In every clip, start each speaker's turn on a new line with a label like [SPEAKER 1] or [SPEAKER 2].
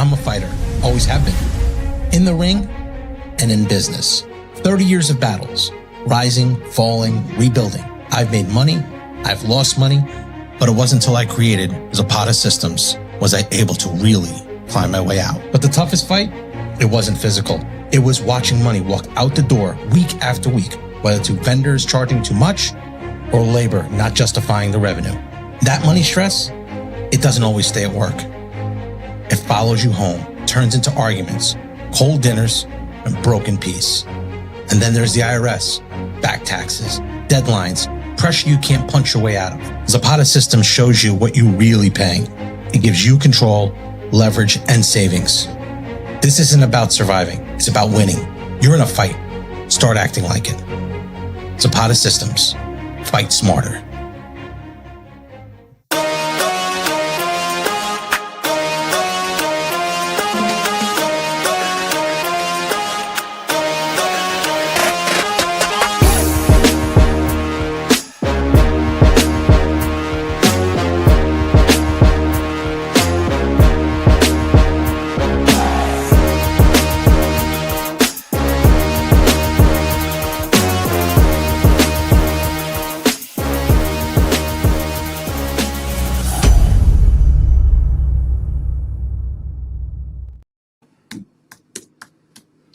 [SPEAKER 1] I'm a fighter, always have been. In the ring and in business. 30 years of battles, rising, falling, rebuilding. I've made money, I've lost money, but it wasn't until I created Zapata Systems was I able to really find my way out. But the toughest fight, it wasn't physical. It was watching money walk out the door week after week, whether to vendors charging too much or labor not justifying the revenue. That money stress, it doesn't always stay at work. It follows you home, turns into arguments, cold dinners, and broken peace. And then there's the IRS, back taxes, deadlines, pressure you can't punch your way out of. Zapata Systems shows you what you're really paying. It gives you control, leverage, and savings. This isn't about surviving. It's about winning. You're in a fight. Start acting like it. Zapata Systems. Fight smarter.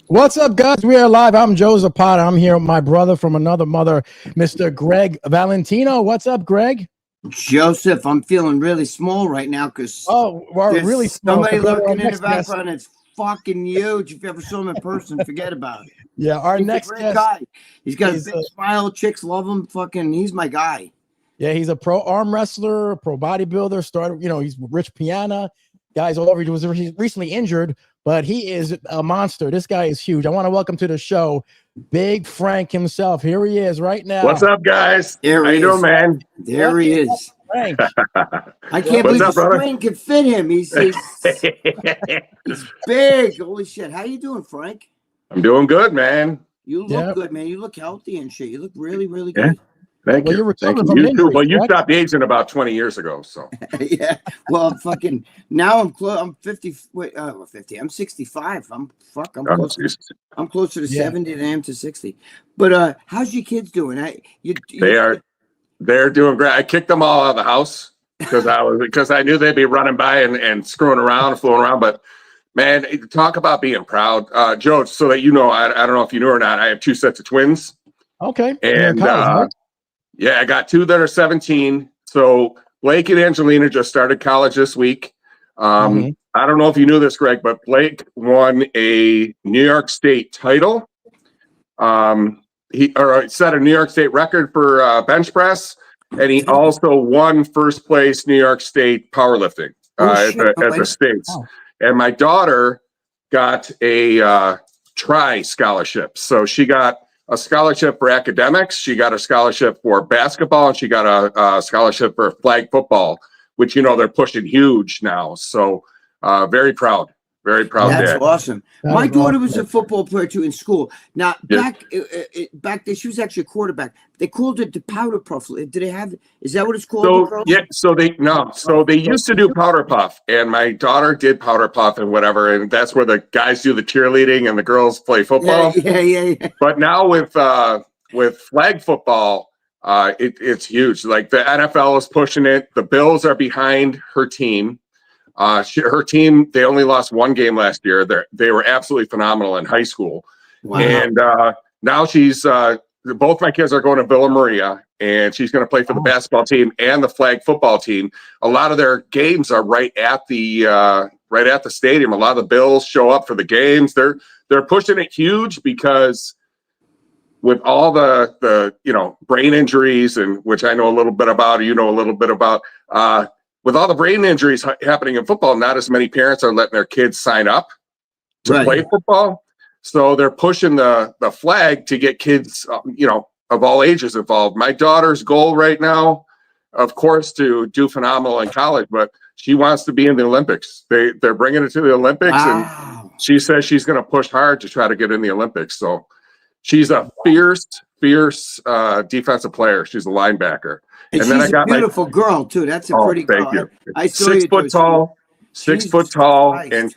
[SPEAKER 2] What's up, guys? We are live. I'm Joe Zapata. I'm here with my brother from another mother, Mr. Gregg Valentino. What's up, Greg?
[SPEAKER 3] Joseph, I'm feeling really small right now because
[SPEAKER 2] we're really small.
[SPEAKER 3] Somebody looking in the background. It's fucking huge. If you ever saw him in person, forget about it.
[SPEAKER 2] Yeah, our
[SPEAKER 3] He's
[SPEAKER 2] next
[SPEAKER 3] a great
[SPEAKER 2] guest.
[SPEAKER 3] guy. He's got a big smile. Chicks love him. Fucking, he's my guy.
[SPEAKER 2] Yeah, he's a pro arm wrestler, pro bodybuilder. Started, he's Rich Piana. Guys all over. He was recently injured, but he is a monster. This guy is huge. I want to welcome to the show Big Frank himself. Here he is right now.
[SPEAKER 4] What's up, guys?
[SPEAKER 3] There
[SPEAKER 4] How you doing, man?
[SPEAKER 3] There he is.
[SPEAKER 2] Frank.
[SPEAKER 3] I can't believe the screen can fit him. He's big. Holy shit. How you doing, Frank?
[SPEAKER 4] I'm doing good, man.
[SPEAKER 3] You look good, man. You look healthy and shit. You look really, really good.
[SPEAKER 4] Yeah. Thank you.
[SPEAKER 2] Thank you.
[SPEAKER 4] You too. Well, you stopped aging about 20 years ago, so.
[SPEAKER 3] Yeah. Well, fucking now I'm close. I'm 50. Wait, 50. I'm 65. I'm closer to 70 than I am to 60. But how's your kids doing?
[SPEAKER 4] They're doing great. I kicked them all out of the house because I knew they'd be running by and screwing around and fooling around. But man, talk about being proud, Joe. So that you know, I don't know if you knew or not. I have two sets of twins.
[SPEAKER 2] Okay.
[SPEAKER 4] And yeah, I got two that are 17. So Blake and Angelina just started college this week. I don't know if you knew this, Greg, but Blake won a New York State title. He set a New York State record for bench press, and he also won first place New York State powerlifting at the States. Oh. And my daughter got a tri scholarship. So she got a scholarship for academics, she got a scholarship for basketball, and she got a scholarship for flag football, which, they're pushing huge now. So very proud. Very proud.
[SPEAKER 3] That's awesome. My daughter was a football player too in school. Now back then, she was actually a quarterback. They called it the powder puff. Did they have? Is that what it's called?
[SPEAKER 4] So they used to do powder puff, and my daughter did powder puff and whatever, and that's where the guys do the cheerleading and the girls play football.
[SPEAKER 3] Yeah.
[SPEAKER 4] But now with flag football, it's huge. Like the NFL is pushing it. The Bills are behind her team. Her team, they only lost one game last year. They were absolutely phenomenal in high school. Wow. And now she's both my kids are going to Villa Maria, and she's going to play for the basketball team and the flag football team. A lot of their games are right at the stadium. A lot of the Bills show up for the games. They're pushing it huge because with all the brain injuries, and which I know a little bit about, with all the brain injuries happening in football, not as many parents are letting their kids sign up to play football. So they're pushing the flag to get kids, of all ages involved. My daughter's goal right now, of course, to do phenomenal in college, but she wants to be in the Olympics. They're bringing it to the Olympics, and she says she's going to push hard to try to get in the Olympics. So she's a fierce defensive player. She's a linebacker.
[SPEAKER 3] And then she's a beautiful girl too. That's a pretty girl.
[SPEAKER 4] Thank you. I saw 6 foot tall, 6 foot tall, and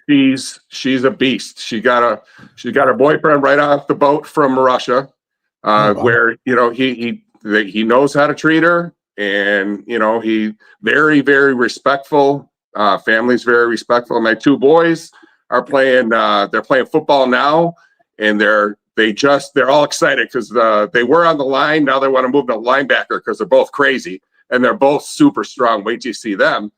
[SPEAKER 4] she's a beast. She got her boyfriend right off the boat from Russia, where he knows how to treat her, and he very, very respectful. Family's very respectful. My 2 boys are playing. They're playing football now, and they're all excited because they were on the line. Now they want to move to linebacker because they're both crazy and they're both super strong. Wait till you see them.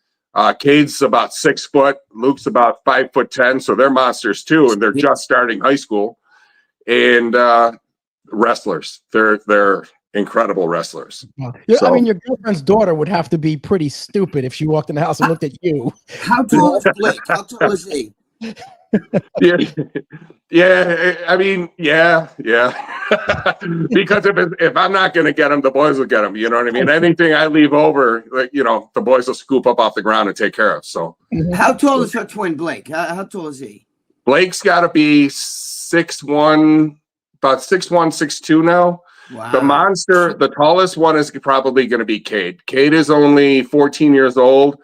[SPEAKER 4] Cade's about 6 foot. Luke's about 5'10", so they're monsters too, and they're just starting high school. And wrestlers, they're incredible wrestlers.
[SPEAKER 2] Yeah, so, I mean, your girlfriend's daughter would have to be pretty stupid if she walked in the house and looked at you.
[SPEAKER 3] How tall is Blake? How tall is he?
[SPEAKER 4] Yeah. I mean, yeah. Because if I'm not going to get him, the boys will get him. You know what I mean? Anything I leave over, the boys will scoop up off the ground and take care of. So,
[SPEAKER 3] how tall is her twin, Blake? How tall is he?
[SPEAKER 4] Blake's got to be 6'1", about 6'1", 6'2" now. Wow. The monster, the tallest one is probably going to be Cade. Cade is only 14 years old.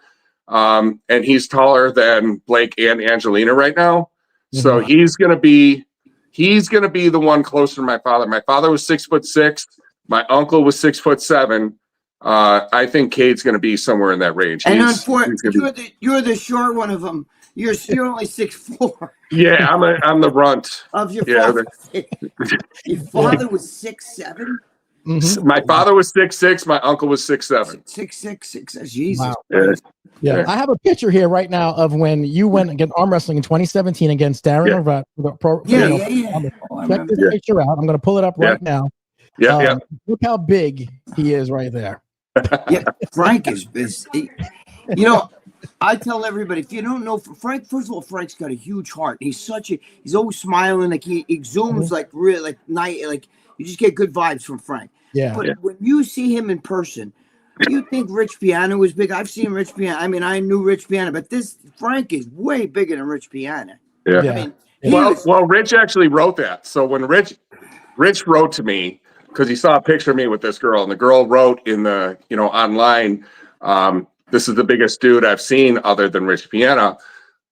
[SPEAKER 4] And he's taller than Blake and Angelina right now. So he's gonna be the one closer to my father. My father was 6'6". My uncle was 6'7". I think Cade's gonna be somewhere in that range.
[SPEAKER 3] And unfortunately, you're the short one of them. You're only 6'4".
[SPEAKER 4] Yeah, I'm the runt
[SPEAKER 3] of your father. Your father was 6'7".
[SPEAKER 4] My father was 6'6". My uncle was 6'7".
[SPEAKER 3] 6'6". Jesus.
[SPEAKER 2] Wow. Yeah, I have a picture here right now of when you went against arm wrestling in 2017 against Darren Larratt. Check this picture out. I'm going to pull it up right now. Look how big he is right there.
[SPEAKER 3] Yeah, Frank is I tell everybody, if you don't know Frank, first of all, Frank's got a huge heart. He's always smiling, like he exudes like real, like you just get good vibes from Frank.
[SPEAKER 2] Yeah.
[SPEAKER 3] But when you see him in person, you think Rich Piana was big. I've seen Rich Piana. I mean, I knew Rich Piana, but this Frank is way bigger than Rich Piana.
[SPEAKER 4] Yeah. I mean, well, Rich actually wrote that. So when Rich wrote to me, because he saw a picture of me with this girl, and the girl wrote in the, online, this is the biggest dude I've seen other than Rich Piana.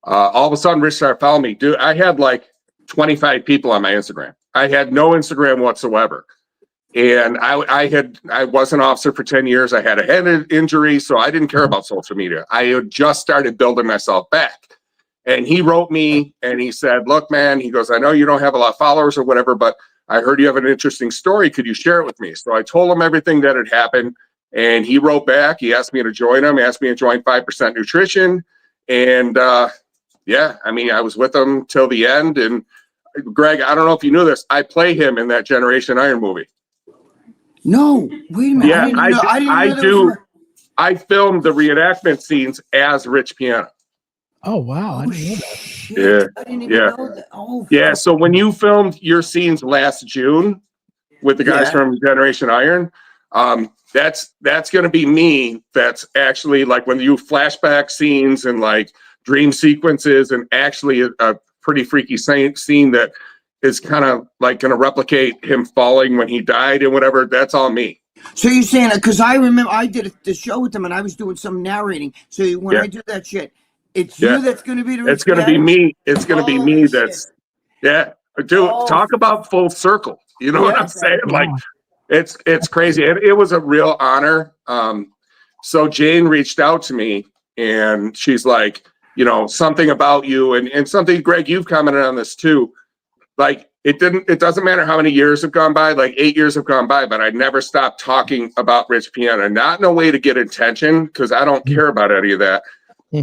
[SPEAKER 4] All of a sudden, Rich started following me. Dude, I had like 25 people on my Instagram. I had no Instagram whatsoever. And I was an officer for 10 years. I had a head injury, so I didn't care about social media. I had just started building myself back. And he wrote me and he said, look, man, he goes, I know you don't have a lot of followers or whatever, but I heard you have an interesting story. Could you share it with me? So I told him everything that had happened. And he wrote back. He asked me to join him, asked me to join 5% Nutrition. And I mean, I was with him till the end. And Greg, I don't know if you knew this. I play him in that Generation Iron movie.
[SPEAKER 3] No, wait a minute.
[SPEAKER 4] Yeah, I do. I filmed the reenactment scenes as Rich Piana.
[SPEAKER 2] Oh wow! I didn't know that.
[SPEAKER 3] Shit. I didn't even know that. Oh,
[SPEAKER 4] yeah. So when you filmed your scenes last June with the guys from Generation Iron, that's going to be me. That's actually like when you flashback scenes and like dream sequences, and actually a pretty freaky scene that is kind of like going to replicate him falling when he died and whatever. That's all me.
[SPEAKER 3] So you're saying, because I remember I did the show with him and I was doing some narrating. So when I do that shit, it's you that's going to be the.
[SPEAKER 4] It's going to be me. It's going to be me. That's dude. Talk about full circle. You know what I'm saying? Like, it's crazy. It was a real honor. So Jane reached out to me and she's like, something about you and something, Greg, you've commented on this too. Like it doesn't matter how many years have gone by, like 8 years have gone by, but I never stopped talking about Rich Piana, not in a way to get attention, because I don't care about any of that.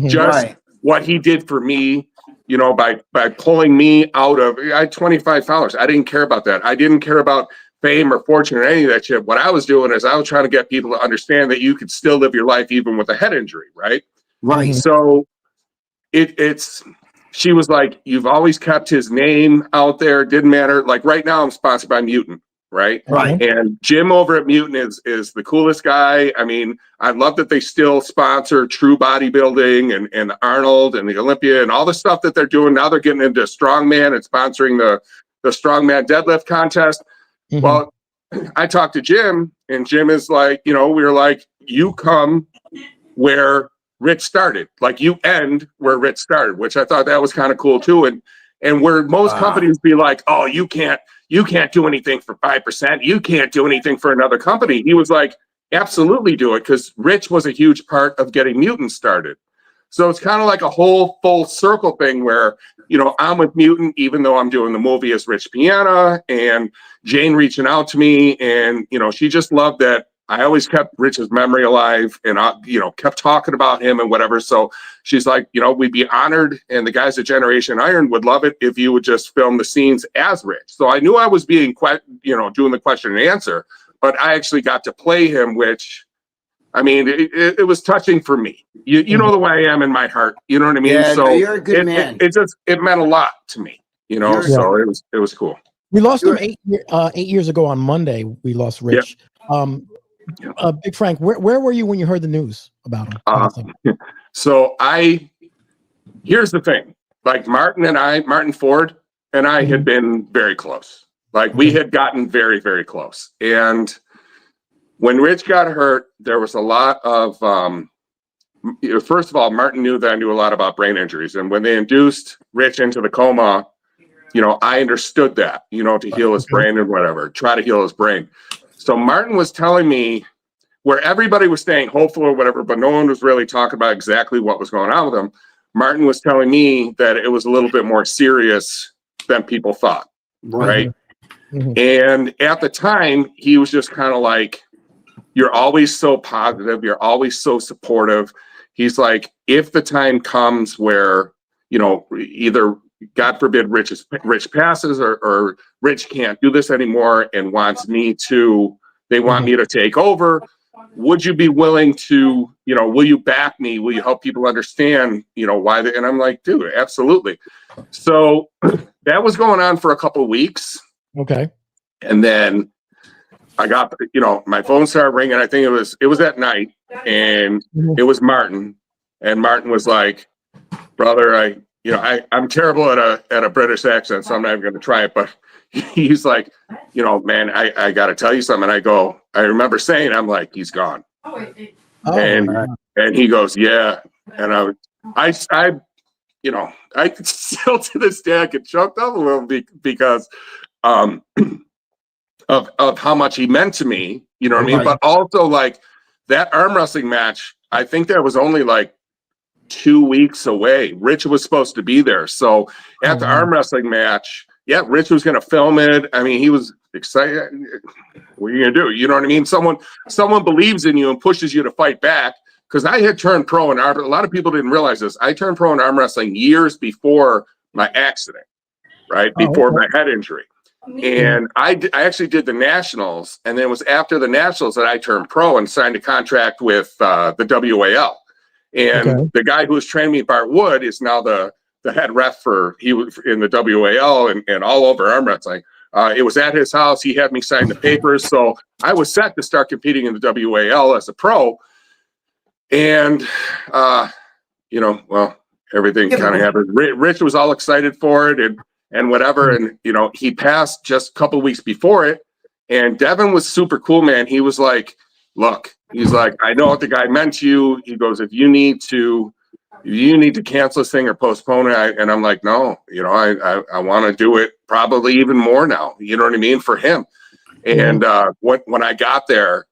[SPEAKER 4] Just what he did for me, by pulling me out of, I had 25 followers. I didn't care about that. I didn't care about fame or fortune or any of that shit. What I was doing is I was trying to get people to understand that you could still live your life even with a head injury. Right. So she was like, you've always kept his name out there. Didn't matter. Like right now I'm sponsored by Mutant. Right. And Jim over at Mutant is the coolest guy. I mean, I love that they still sponsor True Bodybuilding and the Arnold and the Olympia and all the stuff that they're doing. Now they're getting into strongman and sponsoring the strongman deadlift contest. Well, I talked to Jim and Jim is like, we were like, you come where Rich started. Like you end where Rich started, which I thought that was kind of cool too. And where most companies be like, oh, you can't do anything for 5%. You can't do anything for another company. He was like, absolutely do it, because Rich was a huge part of getting Mutant started. So it's kind of like a whole full circle thing where, you know, I'm with Mutant, even though I'm doing the movie as Rich Piana, and Jane reaching out to me. And, you know, she just loved that I always kept Rich's memory alive and, you know, kept talking about him and whatever. So she's like, you know, we'd be honored. And the guys at Generation Iron would love it if you would just film the scenes as Rich. So I knew I was being, you know, doing the question and answer, but I actually got to play him, which, I mean, it was touching for me. You know the way I am in my heart. You know what I mean?
[SPEAKER 3] Yeah,
[SPEAKER 4] so
[SPEAKER 3] no, you're a good man.
[SPEAKER 4] It meant a lot to me. You know, so it was cool.
[SPEAKER 2] We lost him 8 years ago on Monday. We lost Rich. Big Frank, where were you when you heard the news about him?
[SPEAKER 4] So here's the thing. Like Martin Ford and I had been very close. Like we had gotten very, very close. And when Rich got hurt, there was a lot of, first of all, Martin knew that I knew a lot about brain injuries. And when they induced Rich into the coma, you know, I understood that, you know, to heal his brain and whatever, try to heal his brain. So Martin was telling me, where everybody was staying hopeful or whatever, but no one was really talking about exactly what was going on with him. Martin was telling me that it was a little bit more serious than people thought, right? And at the time, he was just kind of like, you're always so positive. You're always so supportive. He's like, if the time comes where, you know, either, God forbid, Rich passes or Rich can't do this anymore and wants me to, they want me to take over, would you be willing to, you know, will you back me? Will you help people understand, you know, why? And I'm like, dude, absolutely. So that was going on for a couple of weeks.
[SPEAKER 2] Okay.
[SPEAKER 4] And then I got, you know, my phone started ringing. I think it was at night, and it was Martin. And Martin was like, brother, I'm terrible at a British accent, so I'm not even going to try it. But he's like, you know, man, I got to tell you something. And I remember saying, I'm like, he's gone. And he goes, yeah. And I you know, I still to this day, I get choked up a little because, of how much he meant to me, you know what I mean? But also like that arm wrestling match, I think that was only like 2 weeks away. Rich was supposed to be there. So at the arm wrestling match, Rich was going to film it. I mean, he was excited. What are you going to do? You know what I mean? Someone believes in you and pushes you to fight back. Because I had turned pro in arm. A lot of people didn't realize this. I turned pro in arm wrestling years before my accident, right? Before my head injury. And I actually did the Nationals, and then it was after the Nationals that I turned pro and signed a contract with the WAL. And the guy who was training me, Bart Wood, is now the head ref he was in the WAL and all over arm wrestling. It was at his house. He had me sign the papers. So I was set to start competing in the WAL as a pro. And, you know, well, everything kind of happened. Rich was all excited for it and whatever. And, you know, he passed just a couple of weeks before it. And Devon was super cool, man. He was like, look, he's like, I know what the guy meant to you. He goes, if you need to cancel this thing or postpone it. And I'm like, no, you know, I want to do it probably even more now. You know what I mean? For him. And when I got there,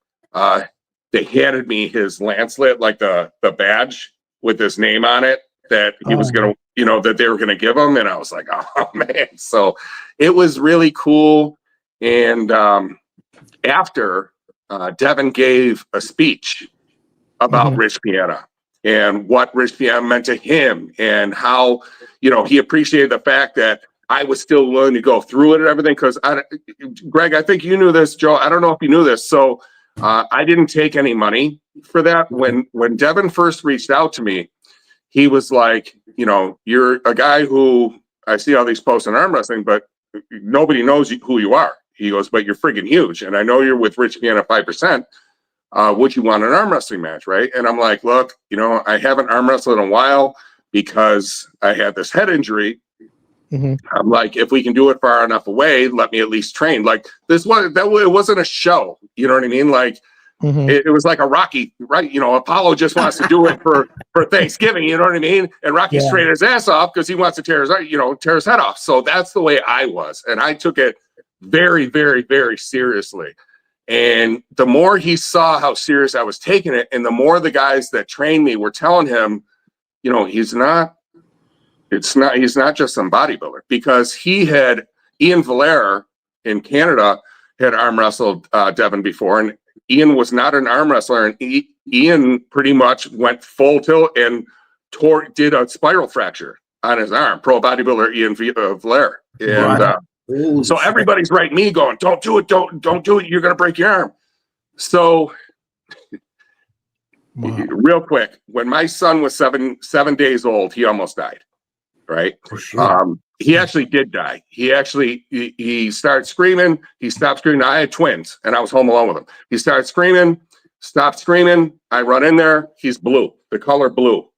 [SPEAKER 4] they handed me his lancelet, like the badge with his name on it that he was going to, you know, that they were going to give him. And I was like, oh man. So it was really cool. And after Devon gave a speech about Rich Piana and what Rich Piana meant to him and how, you know, he appreciated the fact that I was still willing to go through it and everything. Because Greg, I think you knew this, Joe. I don't know if you knew this. So I didn't take any money for that. When Devon first reached out to me, he was like, you know, you're a guy who I see all these posts on arm wrestling, but nobody knows who you are. He goes, but you're freaking huge. And I know you're with Rich Piana 5%. Would you want an arm wrestling match, right? And I'm like, look, you know, I haven't arm wrestled in a while because I had this head injury. I'm like, if we can do it far enough away, let me at least train. Like it wasn't a show. You know what I mean? Like It was like a Rocky, right? You know, Apollo just wants to do it for Thanksgiving, you know what I mean? And Rocky straight his ass off because he wants to tear his head off. So that's the way I was. And I took it very, very, very seriously. And the more he saw how serious I was taking it, and the more the guys that trained me were telling him, you know, he's not just some bodybuilder, because he had Ian Valera in Canada had arm wrestled Devon before, and Ian was not an arm wrestler, and Ian pretty much went full tilt and did a spiral fracture on his arm. Pro bodybuilder Ian Valera, and so everybody's writing me going, "Don't do it, don't do it. You're gonna break your arm." So, real quick, when my son was seven days old, he almost died. Right? He actually did die. He started screaming. He stopped screaming. I had twins, and I was home alone with him. He started screaming, stopped screaming. I run in there. He's blue, the color blue,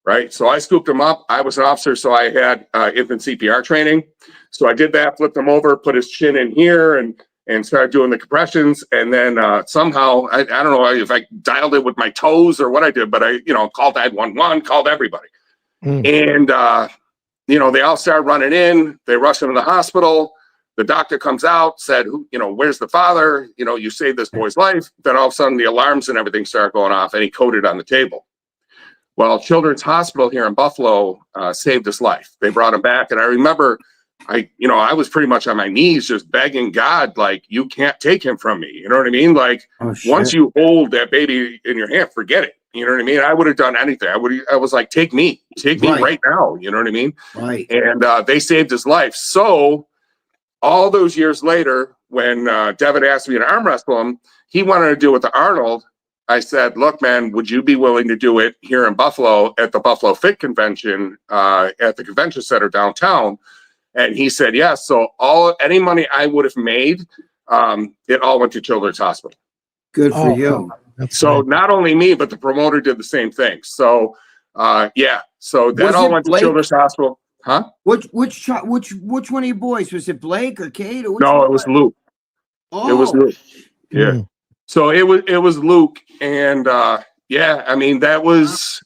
[SPEAKER 4] right? So I scooped him up. I was an officer, so I had infant CPR training. So I did that, flipped him over, put his chin in here, and started doing the compressions. And then somehow, I don't know if I dialed it with my toes or what I did, but I, called 911, called everybody. And, they all started running in. They rushed him to the hospital. The doctor comes out, said, where's the father? You saved this boy's life. Then all of a sudden the alarms and everything started going off, and he coded on the table. Well, Children's Hospital here in Buffalo saved his life. They brought him back. And I remember I was pretty much on my knees just begging God, like, you can't take him from me. You know what I mean? Like, once you hold that baby in your hand, forget it. You know what I mean? I would have done anything. I was like, take me right now. You know what I mean?
[SPEAKER 3] Right.
[SPEAKER 4] And they saved his life. So all those years later, when Devon asked me to arm wrestle him, he wanted to do it with the Arnold. I said, look, man, would you be willing to do it here in Buffalo at the Buffalo Fit Convention at the convention center downtown? And he said, yes. So any money I would have made, it all went to Children's Hospital.
[SPEAKER 3] Good for you.
[SPEAKER 4] So not only me, but the promoter did the same thing. So, so that all went to Children's Hospital. Huh?
[SPEAKER 3] Which one of your boys? Was it Blake or Kate? Or
[SPEAKER 4] no, it was Luke.
[SPEAKER 3] Oh.
[SPEAKER 4] It was Luke. Yeah. So it was Luke. And I mean, that was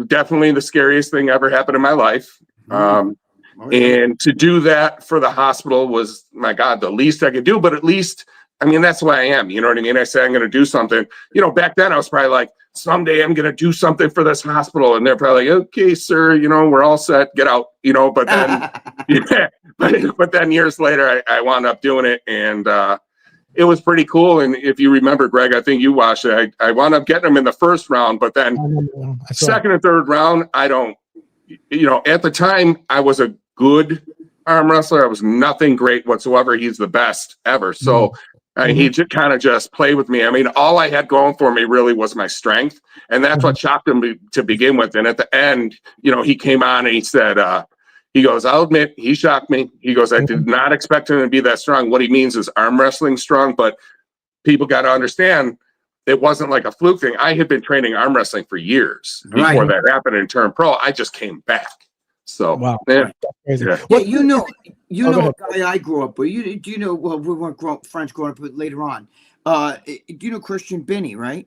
[SPEAKER 4] definitely the scariest thing ever happened in my life. And to do that for the hospital was, my God, the least I could do. But at least, I mean, that's who I am. You know what I mean? I say I'm going to do something. Back then I was probably like, someday I'm going to do something for this hospital. And they're probably like, okay, sir, we're all set. Get out. But then, but then years later, I wound up doing it. And it was pretty cool. And if you remember, Greg, I think you watched it. I wound up getting them in the first round. But then second and third round, I don't. At the time, I was a good arm wrestler. I was nothing great whatsoever. He's the best ever. So he just kind of just played with me. I mean, all I had going for me really was my strength. And that's what shocked him to begin with. And at the end, he came on and he said, he goes, I'll admit, he shocked me. He goes, I did not expect him to be that strong. What he means is arm wrestling strong. But people got to understand, it wasn't like a fluke thing. I had been training arm wrestling for years before that happened and turned pro. I just came back. So,
[SPEAKER 2] wow.
[SPEAKER 4] Yeah.
[SPEAKER 2] Yeah.
[SPEAKER 3] Well, a guy I grew up with. Well, we weren't friends growing up, but later on. Do you know Christian Binney, right?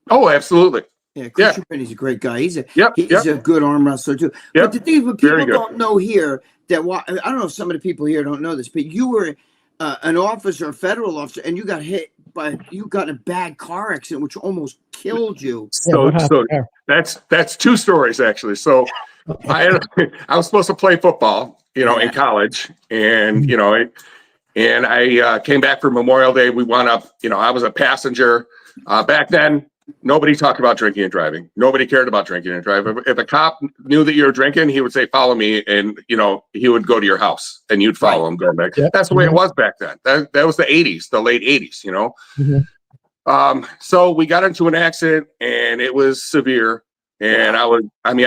[SPEAKER 4] Oh, absolutely.
[SPEAKER 3] Yeah, Christian Binney's a great guy. He's a good arm wrestler too.
[SPEAKER 4] Yep.
[SPEAKER 3] But the thing what people don't know here, I don't know if some of the people here don't know this, but you were an officer, a federal officer, and you got in a bad car accident, which almost killed you.
[SPEAKER 4] So that's two stories actually. So I was supposed to play football, in college, and and I came back for Memorial Day. We wound up, I was a passenger. Back then, nobody talked about drinking and driving. Nobody cared about drinking and driving. If a cop knew that you were drinking, he would say, "Follow me," and he would go to your house, and you'd follow him going back. Yep. That's the way it was back then. That was the '80s, the late '80s. So we got into an accident, and it was severe. And I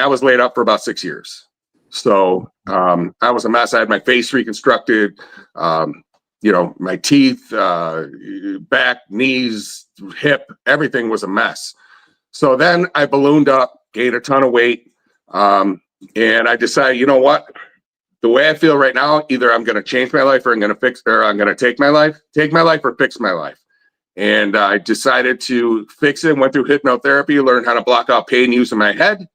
[SPEAKER 4] was laid up for about 6 years. So I was a mess. I had my face reconstructed, my teeth, back, knees, hip, everything was a mess. So then I ballooned up, gained a ton of weight. And I decided, you know what? The way I feel right now, either I'm going to change my life or I'm going to take my life or fix my life. And I decided to fix it, went through hypnotherapy, learned how to block out pain using my head.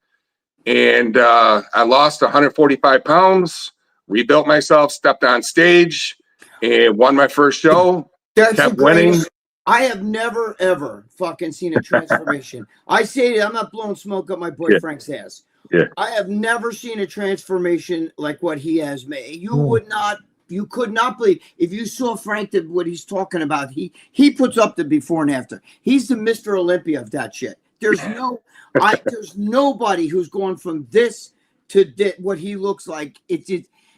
[SPEAKER 4] And I lost 145 pounds, rebuilt myself, stepped on stage, and won my first show.
[SPEAKER 3] That's
[SPEAKER 4] kept winning.
[SPEAKER 3] I have never, ever fucking seen a transformation. I say I'm not blowing smoke up my boy Frank's ass.
[SPEAKER 4] Yeah.
[SPEAKER 3] I have never seen a transformation like what he has made. You could not believe if you saw Frank what he's talking about. He puts up the before and after. He's the Mr. Olympia of that shit. There's nobody who's gone from this to what he looks like. It's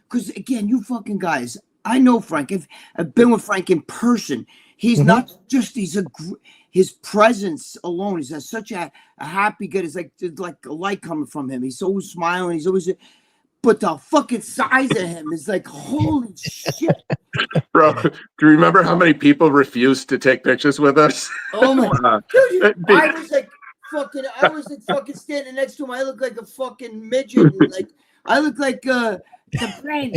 [SPEAKER 3] because again, you fucking guys. I know Frank. I've been with Frank in person. He's not just. His presence alone. He's has such a happy guy. It's like a light coming from him. He's always smiling. He's always. But the fucking size of him is like, holy shit.
[SPEAKER 4] Bro, do you remember how many people refused to take pictures with us?
[SPEAKER 3] Oh my God. Dude, I was like fucking standing next to him. I look like a fucking midget. And like I look like the brain.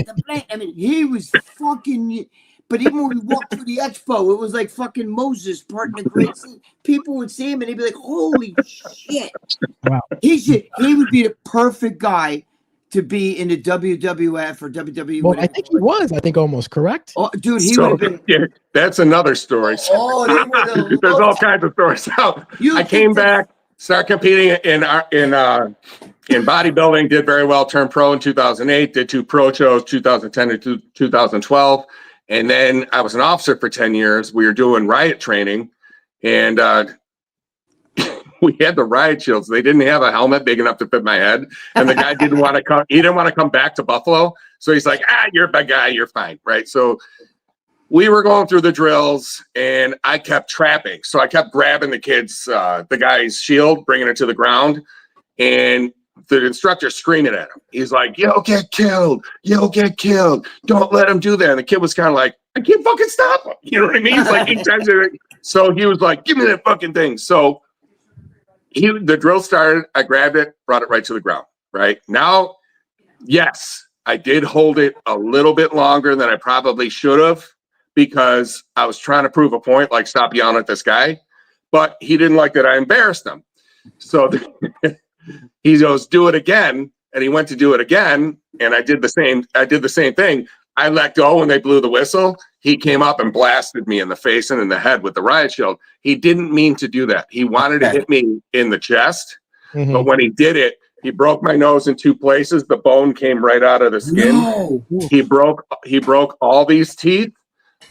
[SPEAKER 3] I mean, he was fucking, but even when we walked through the expo, it was like fucking Moses parting the Great Sea. People would see him and he'd be like, holy shit.
[SPEAKER 2] Wow.
[SPEAKER 3] He would be the perfect guy to be in the WWF or WWE.
[SPEAKER 2] Well, I think he was. I think almost correct.
[SPEAKER 3] Oh, dude, he would have been.
[SPEAKER 4] Yeah, that's another story.
[SPEAKER 3] Oh,
[SPEAKER 4] there's all kinds of stories. So I came back, started competing in bodybuilding, did very well, turned pro in 2008, did 2 pro shows, 2010 to 2012. And then I was an officer for 10 years. We were doing riot training, and we had the riot shields. They didn't have a helmet big enough to fit my head. And the guy didn't want to come. He didn't want to come back to Buffalo. So he's like, you're a big guy. You're fine. Right. So we were going through the drills and I kept trapping. So I kept grabbing the guy's shield, bringing it to the ground. And the instructor screaming at him. He's like, you'll get killed. You'll get killed. Don't let him do that. And the kid was kind of like, I can't fucking stop him. You know what I mean? It's like, so he was like, give me that fucking thing. So the drill started. I grabbed it, brought it right to the ground. Right now, yes, I did hold it a little bit longer than I probably should have because I was trying to prove a point, like stop yelling at this guy. But he didn't like that I embarrassed him. So he goes, do it again. And he went to do it again. And I did the same thing. I let go when they blew the whistle. He came up and blasted me in the face and in the head with the riot shield. He didn't mean to do that. He wanted to hit me in the chest. But when he did it, he broke my nose in 2 places. The bone came right out of the skin. No. He broke all these teeth.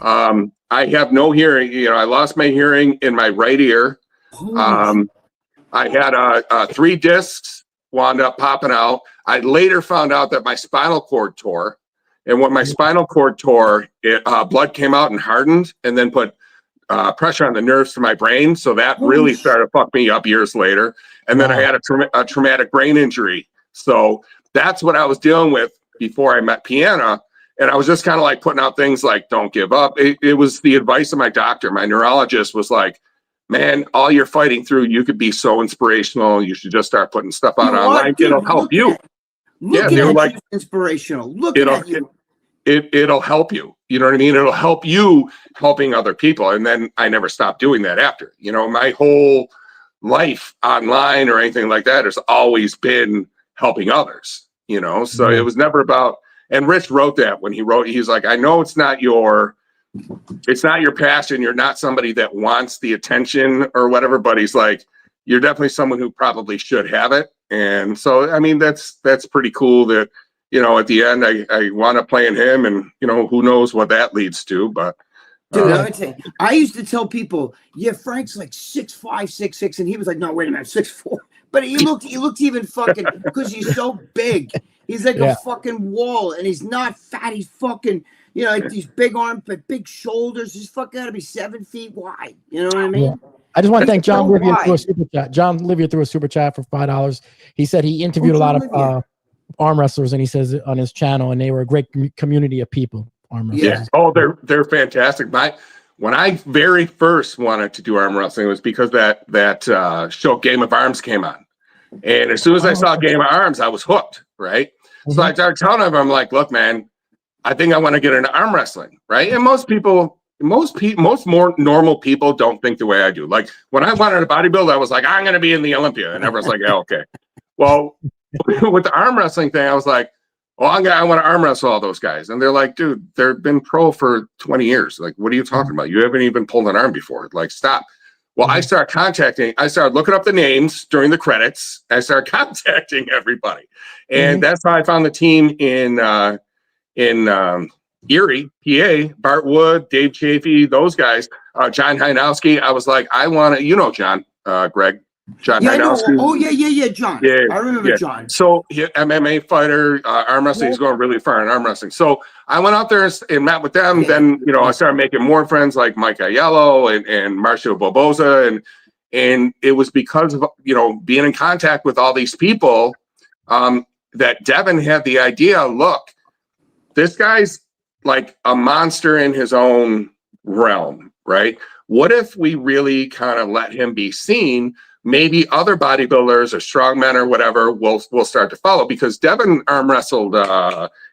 [SPEAKER 4] I have no hearing. You know, I lost my hearing in my right ear. I had 3 discs wound up popping out. I later found out that my spinal cord tore. And when my spinal cord tore, blood came out and hardened and then put pressure on the nerves to my brain. So that really started to fuck me up years later. And then I had a traumatic brain injury. So that's what I was dealing with before I met Piana. And I was just kind of like putting out things like, don't give up. It was the advice of my doctor. My neurologist was like, man, all you're fighting through, you could be so inspirational. You should just start putting stuff out online. It'll help you.
[SPEAKER 3] Yeah, they were like, inspirational. Look at you.
[SPEAKER 4] It'll help you. You know what I mean? It'll help you helping other people. And then I never stopped doing that after. You know, my whole life online or anything like that has always been helping others, you know? So it was never about, and Rich wrote that when he wrote, he's like, I know it's not your passion. You're not somebody that wants the attention or whatever, but he's like, you're definitely someone who probably should have it. And so, I mean, that's pretty cool that, you know, at the end, I wound up playing him, and, you know, who knows what that leads to, but.
[SPEAKER 3] Dude, I used to tell people, yeah, Frank's like 6'5", 6'6", and he was like, no, wait a minute, 6'4". But he looked even fucking, because he's so big. He's like a fucking wall, and he's not fat. He's fucking, you know, like these big arms, but big shoulders. He's fucking gotta be 7 feet wide. You know what I mean? Yeah.
[SPEAKER 2] I just want to thank John Livia through a super chat. John Livia threw a super chat for $5. He said he interviewed a lot of arm wrestlers, and he says it on his channel, and they were a great community of people. Arm wrestlers.
[SPEAKER 4] Yeah. Oh, they're fantastic. When I very first wanted to do arm wrestling, it was because that show Game of Arms came on, and as soon as I saw Game of Arms, I was hooked. Right. So I started telling him, I'm like, look, man, I think I want to get into arm wrestling. Right. And most people most more normal people don't think the way I do. Like when I wanted to bodybuild, I was like, I'm going to be in the Olympia. And everyone's like, yeah, okay. Well, with the arm wrestling thing, I was like, well, I want to arm wrestle all those guys. And they're like, dude, they've been pro for 20 years. Like, what are you talking about? You haven't even pulled an arm before. Like, stop. Well, I started looking up the names during the credits. I started contacting everybody. And that's how I found the team in Erie, PA, Bart Wood, Dave Chafee, those guys, John Heinowski. I was like, I want to, John, Greg, John Heinowski.
[SPEAKER 3] Oh, yeah, John.
[SPEAKER 4] Yeah,
[SPEAKER 3] I remember John.
[SPEAKER 4] So MMA fighter, arm wrestling is going really far in arm wrestling. So I went out there and met with them. Yeah. Then, I started making more friends like Mike Aiello and Marcio Boboza. And it was because of, being in contact with all these people that Devon had the idea, look, this guy's like a monster in his own realm, right? What if we really kind of let him be seen? Maybe other bodybuilders or strongmen or whatever will start to follow, because Devon arm wrestled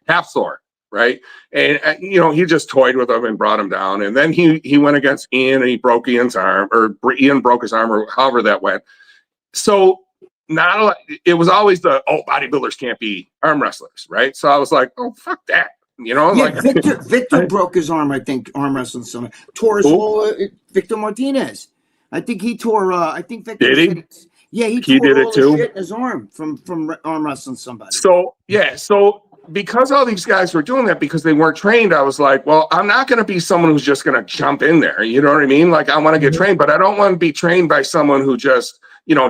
[SPEAKER 4] Half Thor, right? And he just toyed with him and brought him down. And then he went against Ian and he broke Ian's arm, or Ian broke his arm, or however that went. So it was always bodybuilders can't be arm wrestlers, right? So I was like, oh, fuck that.
[SPEAKER 3] Victor broke his arm, I think, arm wrestling someone. Tore his whole Victor Martinez. I think he tore. I think Victor
[SPEAKER 4] did he?
[SPEAKER 3] Yeah, he
[SPEAKER 4] did
[SPEAKER 3] tore
[SPEAKER 4] it
[SPEAKER 3] all
[SPEAKER 4] too.
[SPEAKER 3] The shit in his arm from arm wrestling somebody.
[SPEAKER 4] So because all these guys were doing that because they weren't trained, I was like, well, I'm not going to be someone who's just going to jump in there. You know what I mean? Like I want to get trained, but I don't want to be trained by someone who just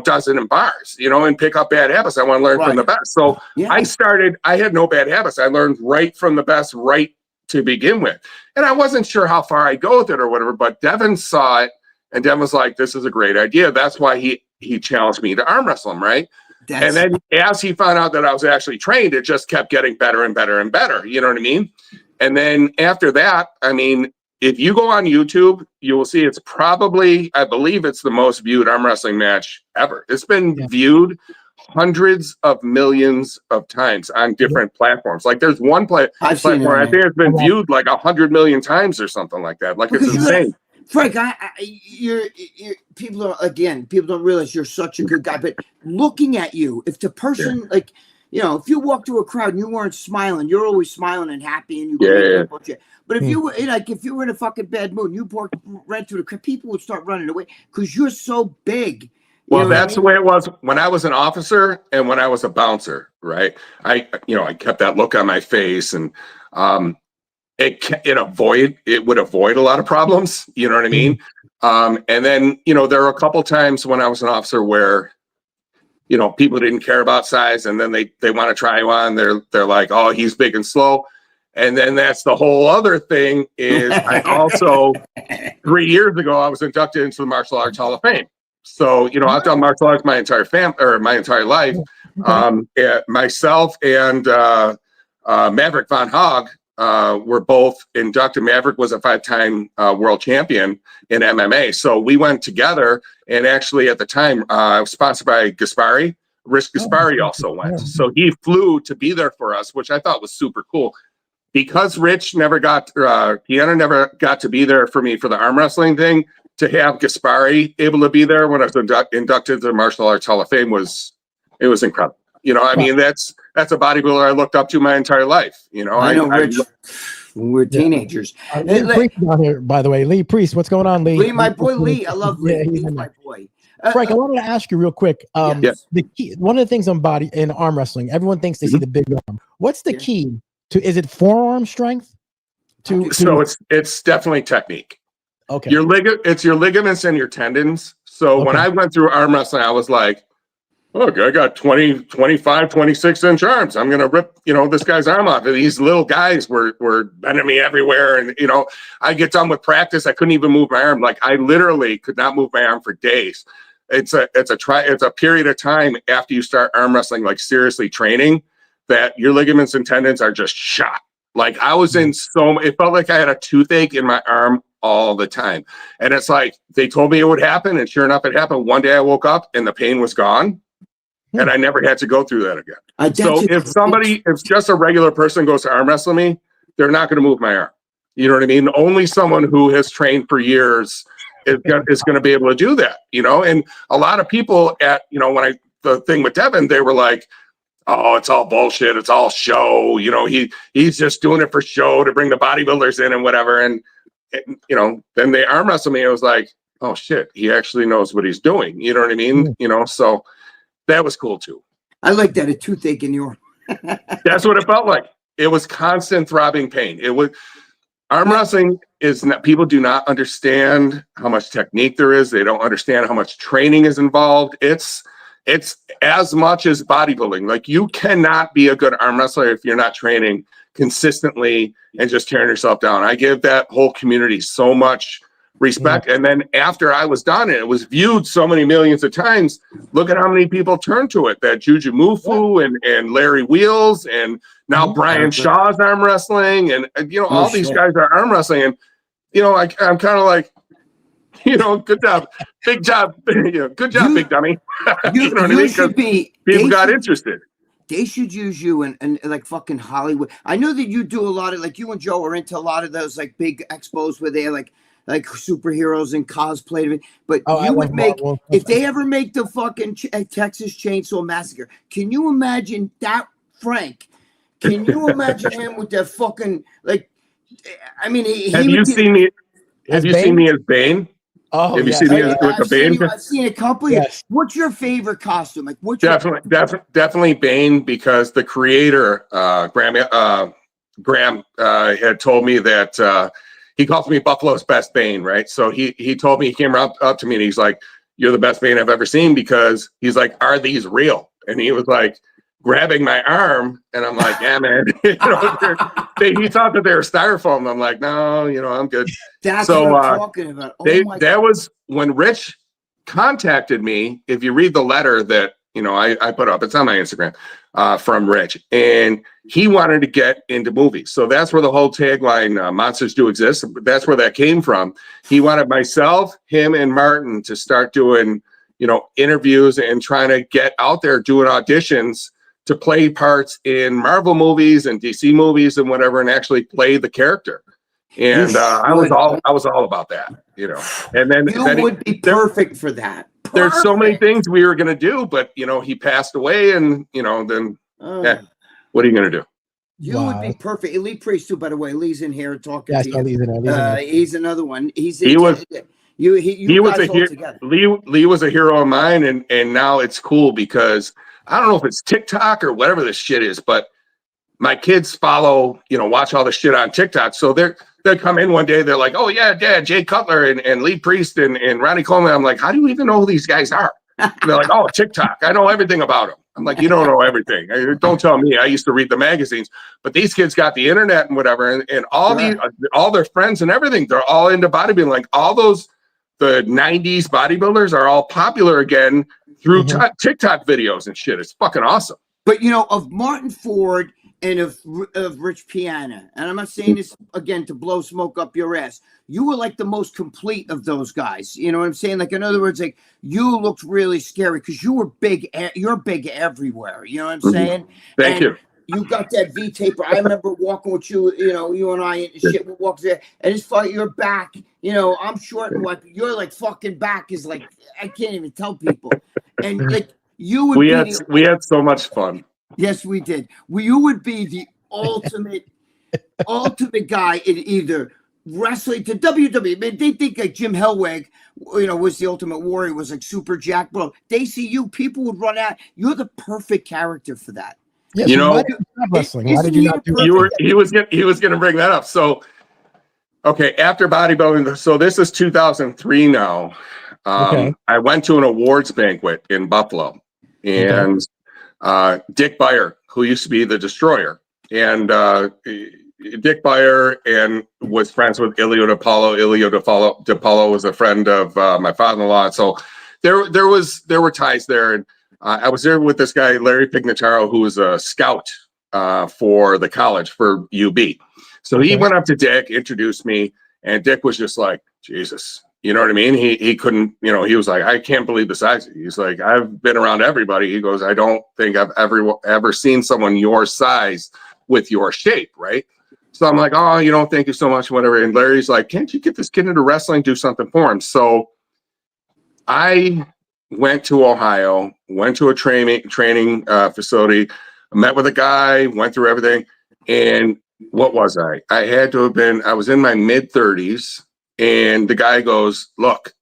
[SPEAKER 4] does it in bars, and pick up bad habits. I want to learn from the best. So I had no bad habits. I learned right from the best right to begin with. And I wasn't sure how far I'd go with it or whatever, but Devon saw it and Devon was like, this is a great idea. That's why he challenged me to arm wrestle him, right? And then as he found out that I was actually trained, it just kept getting better and better and better. You know what I mean? And then after that, if you go on YouTube, you will see it's probably, I believe it's the most viewed arm wrestling match ever. It's been viewed hundreds of millions of times on different platforms. Like there's one platform, I think it's been viewed like 100 million times or something like that. Like it's insane.
[SPEAKER 3] Frank, you're people don't realize you're such a good guy, but looking at you, if the person if you walk through a crowd and you weren't smiling, you're always smiling and happy and you go bullshit. But if you were if you were in a fucking bad mood and you walked right through the crowd, people would start running away because you're so big.
[SPEAKER 4] Well, that's the way it was when I was an officer and when I was a bouncer, right? I kept that look on my face, and it would avoid a lot of problems. You know what I mean? And then there were a couple times when I was an officer where people didn't care about size, and then they want to try you on. They're like, oh, he's big and slow. And then that's the whole other thing is I also 3 years ago I was inducted into the Martial Arts Hall of Fame. So I've done martial arts my entire life. Myself and Maverick Von Hogg were both inducted. Maverick was a 5-time world champion in MMA. So we went together, and actually at the time sponsored by Gaspari. Rich Gaspari also went. So he flew to be there for us, which I thought was super cool. Because Rich never got Piana never got to be there for me for the arm wrestling thing, to have Gaspari able to be there when I was inducted to the Martial Arts Hall of Fame was incredible. I mean, that's a bodybuilder I looked up to my entire life.
[SPEAKER 3] I know Rich. When we were teenagers.
[SPEAKER 2] Lee Priest down here, by the way. Lee Priest, what's going on, Lee?
[SPEAKER 3] Lee, my boy Lee. I love Lee. He's my boy.
[SPEAKER 2] Frank, I wanted to ask you real quick. The key, one of the things in arm wrestling, everyone thinks they see the big arm. What's the key to? Is it forearm strength?
[SPEAKER 4] So it's definitely technique.
[SPEAKER 2] Okay.
[SPEAKER 4] It's your ligaments and your tendons. So when I went through arm wrestling, I was like, look, I got 20, 25, 26-inch arms. I'm going to rip, this guy's arm off. And these little guys were bending me everywhere. And, I get done with practice. I couldn't even move my arm. Like I literally could not move my arm for days. It's a period of time after you start arm wrestling, like seriously training, that your ligaments and tendons are just shot. Like I was it felt like I had a toothache in my arm all the time. And it's like, they told me it would happen. And sure enough, it happened. One day I woke up and the pain was gone. And I never had to go through that again. So if just a regular person goes to arm wrestle me, they're not going to move my arm. You know what I mean? Only someone who has trained for years is going to be able to do that, you know? And a lot of people when the thing with Devon, they were like, oh, it's all bullshit. It's all show. You know, he's just doing it for show to bring the bodybuilders in and whatever. And then they arm wrestled me. I was like, oh shit, he actually knows what he's doing. You know what I mean?
[SPEAKER 2] Mm.
[SPEAKER 4] You know, so that was cool too.
[SPEAKER 3] I like that, a toothache in your.
[SPEAKER 4] That's what it felt like. It was constant throbbing pain. It was arm wrestling is not, people do not understand how much technique there is. They don't understand how much training is involved. It's as much as bodybuilding. Like, you cannot be a good arm wrestler if you're not training consistently and just tearing yourself down. I give that whole community so much respect. And then after I was done, and it was viewed so many millions of times, look at how many people turned to it. That Juju Mufu and Larry Wheels, and now Brian Shaw's arm wrestling, and all these guys are arm wrestling. And I'm kind of like, good job, big job, good job, big dummy. You know what I mean? Because people got interested.
[SPEAKER 3] They should use you and like fucking Hollywood. I know that you do a lot of, like, you and Joe are into a lot of those like big expos where they're like superheroes and cosplay. But you would make, if they ever make the fucking Texas Chainsaw Massacre, can you imagine that, Frank? Can you imagine him with that fucking, like, I mean,
[SPEAKER 4] have you seen me as Bane?
[SPEAKER 2] Oh,
[SPEAKER 4] have you seen me with the Bane?
[SPEAKER 3] I've seen a couple. Yes. What's your favorite costume? Like,
[SPEAKER 4] definitely Bane, because the creator Graham had told me that he calls me Buffalo's best Bane, right? So he told me, he came up to me and he's like, "You're the best Bane I've ever seen," because he's like, "Are these real?" And he was like grabbing my arm, and I'm like, "Yeah, man." He thought that they were styrofoam. I'm like, "No, I'm good."
[SPEAKER 3] That's what I'm talking about.
[SPEAKER 4] That was when Rich contacted me. If you read the letter that I put up, it's on my Instagram, from Rich, and he wanted to get into movies. So that's where the whole tagline, "Monsters Do Exist," that's where that came from. He wanted myself, him, and Martin to start doing interviews and trying to get out there doing auditions to play parts in Marvel movies and DC movies and whatever, and actually play the character. And I was all about that, And then
[SPEAKER 3] you would be perfect for that. Perfect.
[SPEAKER 4] There's so many things we were gonna do, but he passed away, and then what are you gonna do?
[SPEAKER 3] You would be perfect. Lee Priest too, by the way. Lee's in here talking to you.
[SPEAKER 2] Lee's in there.
[SPEAKER 3] He's another one. He
[SPEAKER 4] was a hero. Lee was a hero of mine, and now it's cool because I don't know if it's TikTok or whatever this shit is, but my kids follow, watch all the shit on TikTok. So they'll come in one day, they're like, "Oh yeah, Dad, Jay Cutler and Lee Priest and Ronnie Coleman." I'm like, "How do you even know who these guys are?" And they're like, "Oh, TikTok. I know everything about them." I'm like, "You don't know everything. Don't tell me. I used to read the magazines." But these kids got the internet and whatever, and all their friends and everything, they're all into bodybuilding. Like the 90s bodybuilders are all popular again through TikTok videos and shit. It's fucking awesome.
[SPEAKER 3] But of Martin Ford and of Rich Piana, and I'm not saying this again to blow smoke up your ass, you were like the most complete of those guys. You know what I'm saying? Like, in other words, like, you looked really scary because you were big. You're big everywhere. You know what I'm saying?
[SPEAKER 4] Thank you.
[SPEAKER 3] You got that V-taper. I remember walking with you, you and I and shit would walk there, and it's funny, your back, I'm short and what, your like fucking back is like, I can't even tell people. And like, you would
[SPEAKER 4] we had so much fun.
[SPEAKER 3] Yes, we did. You would be the ultimate guy in either wrestling to WWE. I mean, they think like Jim Hellwig, was the Ultimate Warrior, was like super jacked, bro. They see you, people would run out. You're the perfect character for that.
[SPEAKER 2] Yes, wrestling. Why did you not do it?
[SPEAKER 4] He was going to bring that up. So, okay, after bodybuilding, so this is 2003 now. I went to an awards banquet in Buffalo, and Dick Beyer, who used to be the Destroyer, and Dick Beyer and was friends with Ilio DiPaolo. Ilio DiPaolo was a friend of my father-in-law, so there were ties there. And I was there with this guy, Larry Pignataro, who was a scout for the college for UB. So he went up to Dick, introduced me, and Dick was just like, Jesus. You know what I mean? He couldn't, he was like, "I can't believe the size." He's like, "I've been around everybody." He goes, "I don't think I've ever seen someone your size with your shape," right? So I'm like, oh, thank you so much, whatever. And Larry's like, can't you get this kid into wrestling, do something for him? So I went to Ohio, went to a training facility, met with a guy, went through everything. And what was I? I was in my mid 30s. And the guy goes, look,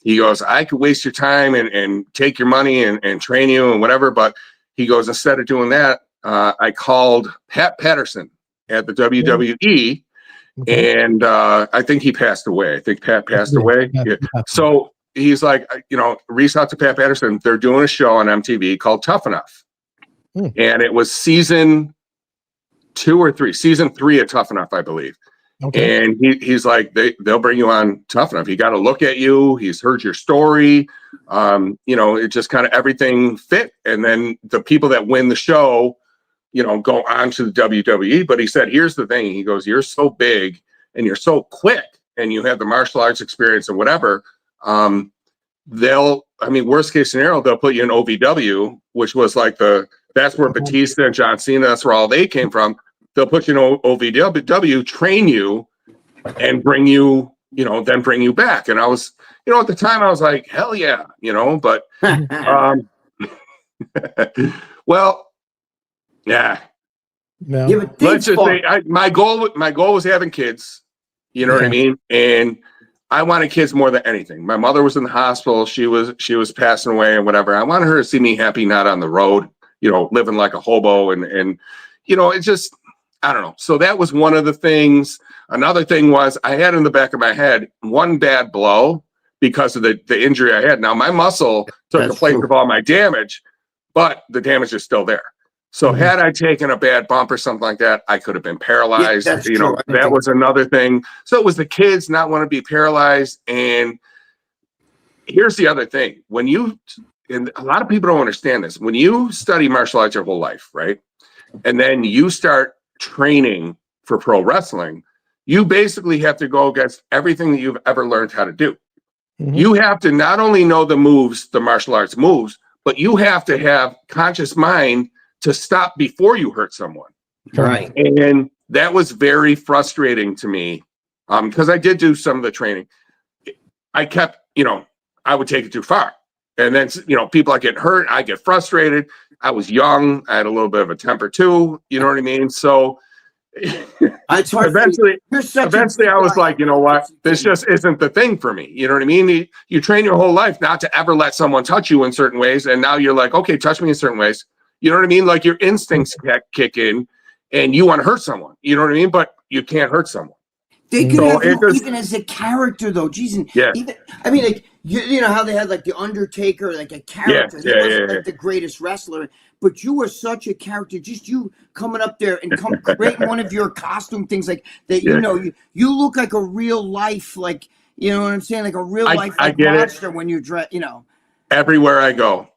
[SPEAKER 4] he goes, I could waste your time and take your money and train you and whatever. But he goes, instead of doing that, I called Pat Patterson at the WWE. And I think he passed away. I think Pat passed away. Yeah. So he's like, reach out to Pat Patterson. They're doing a show on MTV called Tough Enough. And it was season 2 or 3, season 3 of Tough Enough, I believe. Okay. And he's like, they'll bring you on Tough Enough. He got to look at you. He's heard your story. It just kind of everything fit. And then the people that win the show, go on to the WWE. But he said, here's the thing. He goes, you're so big and you're so quick and you have the martial arts experience and whatever. Worst case scenario, they'll put you in OVW, which was like that's where Batista and John Cena, that's where all they came from. They'll put you in OVW, train you, and bring you, then bring you back. And I was, at the time I was like, hell yeah, but, well, yeah.
[SPEAKER 3] No.
[SPEAKER 4] Let's just say my goal was having kids, what I mean? And I wanted kids more than anything. My mother was in the hospital. She was passing away and whatever. I wanted her to see me happy, not on the road, living like a hobo and it just, I don't know. So that was one of the things. Another thing was I had in the back of my head one bad blow because of the injury I had. Now my muscle took the place of all my damage, but the damage is still there. So had I taken a bad bump or something like that, I could have been paralyzed. That was another thing. So it was the kids not want to be paralyzed. And here's the other thing. And a lot of people don't understand this. When you study martial arts your whole life, right? And then you start training for pro wrestling, you basically have to go against everything that you've ever learned how to do. You have to not only know the moves, the martial arts moves, but you have to have conscious mind to stop before you hurt someone.
[SPEAKER 3] Right.
[SPEAKER 4] And that was very frustrating to me because I did do some of the training. I kept, I would take it too far. And then, people are getting hurt. I get frustrated. I was young. I had a little bit of a temper too. You know what I mean? So eventually I was like, you know what? This just isn't the thing for me. You know what I mean? You train your whole life not to ever let someone touch you in certain ways. And now you're like, okay, touch me in certain ways. You know what I mean? Like your instincts kick in and you want to hurt someone. You know what I mean? But you can't hurt someone.
[SPEAKER 3] They could have even as a character though. Jeez, you know how they had like the Undertaker, like a character. He wasn't like the greatest wrestler, but you were such a character. Just you coming up there and creating one of your costume things like that. You look like a real life, like you know what I'm saying, like a real life monster when you dress.
[SPEAKER 4] Everywhere I go,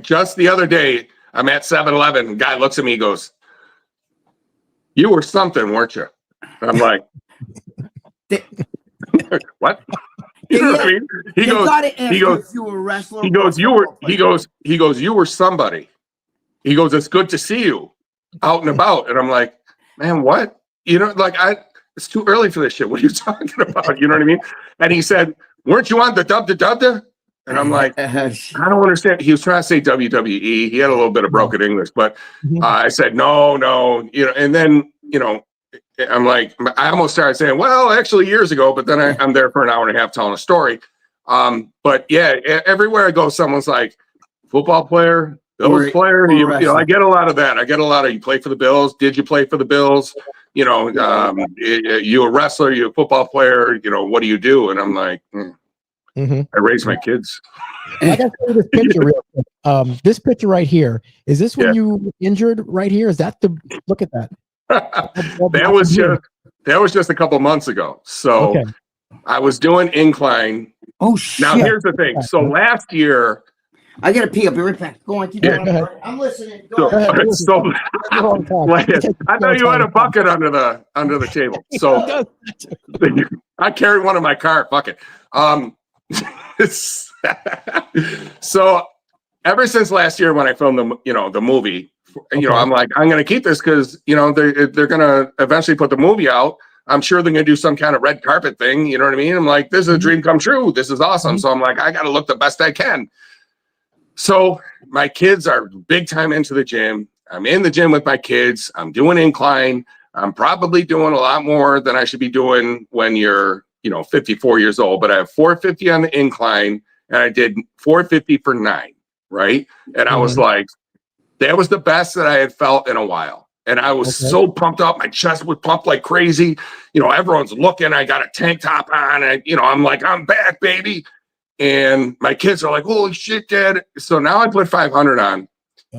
[SPEAKER 4] just the other day, I'm at 7-Eleven. Guy looks at me, goes, "You were something, weren't you?" I'm like, what? You know what I mean? He goes, you were a wrestler. He goes, you were somebody. He goes, it's good to see you out and about. And I'm like, man, what? It's too early for this shit. What are you talking about? You know what I mean? And he said, weren't you on the dub? And I'm like, I don't understand. He was trying to say WWE. He had a little bit of broken English, but I said, no, and then, I'm like, I almost started saying, well, actually years ago, but then I'm there for an hour and a half telling a story. But yeah, everywhere I go, someone's like, football player, Bills player. I get a lot of that. I get a lot of, you play for the Bills. Did you play for the Bills? You a wrestler, you a football player, what do you do? And I'm like, I raise my kids.
[SPEAKER 2] I got to show you this picture real quick. This picture right here, is this when you were injured right here? Is that look at that?
[SPEAKER 4] That was just a couple months ago. So I was doing incline.
[SPEAKER 3] Oh shit!
[SPEAKER 4] Now here's the thing. So last year,
[SPEAKER 3] I gotta pee. I'll be right back. Go on, keep going. I'm listening. Go ahead.
[SPEAKER 4] I thought you had a bucket under the table. So I carried one in my car. Fuck it. So ever since last year when I filmed the movie you know, I'm like, I'm going to keep this because, you know, they're going to eventually put the movie out. I'm sure they're going to do some kind of red carpet thing. You know what I mean? I'm like, this is a dream come true. This is awesome. So I'm like, I got to look the best I can. So my kids are big time into the gym. I'm in the gym with my kids. I'm doing incline. I'm probably doing a lot more than I should be doing when you're, you know, 54 years old, but I have 450 on the incline and I did 450 for 9. Right. And I was like, that was the best that I had felt in a while. And I was so pumped up. My chest would pump like crazy. You know, everyone's looking. I got a tank top on. And, you know, I'm like, I'm back, baby. And my kids are like, holy shit, Dad. So now I put 500 on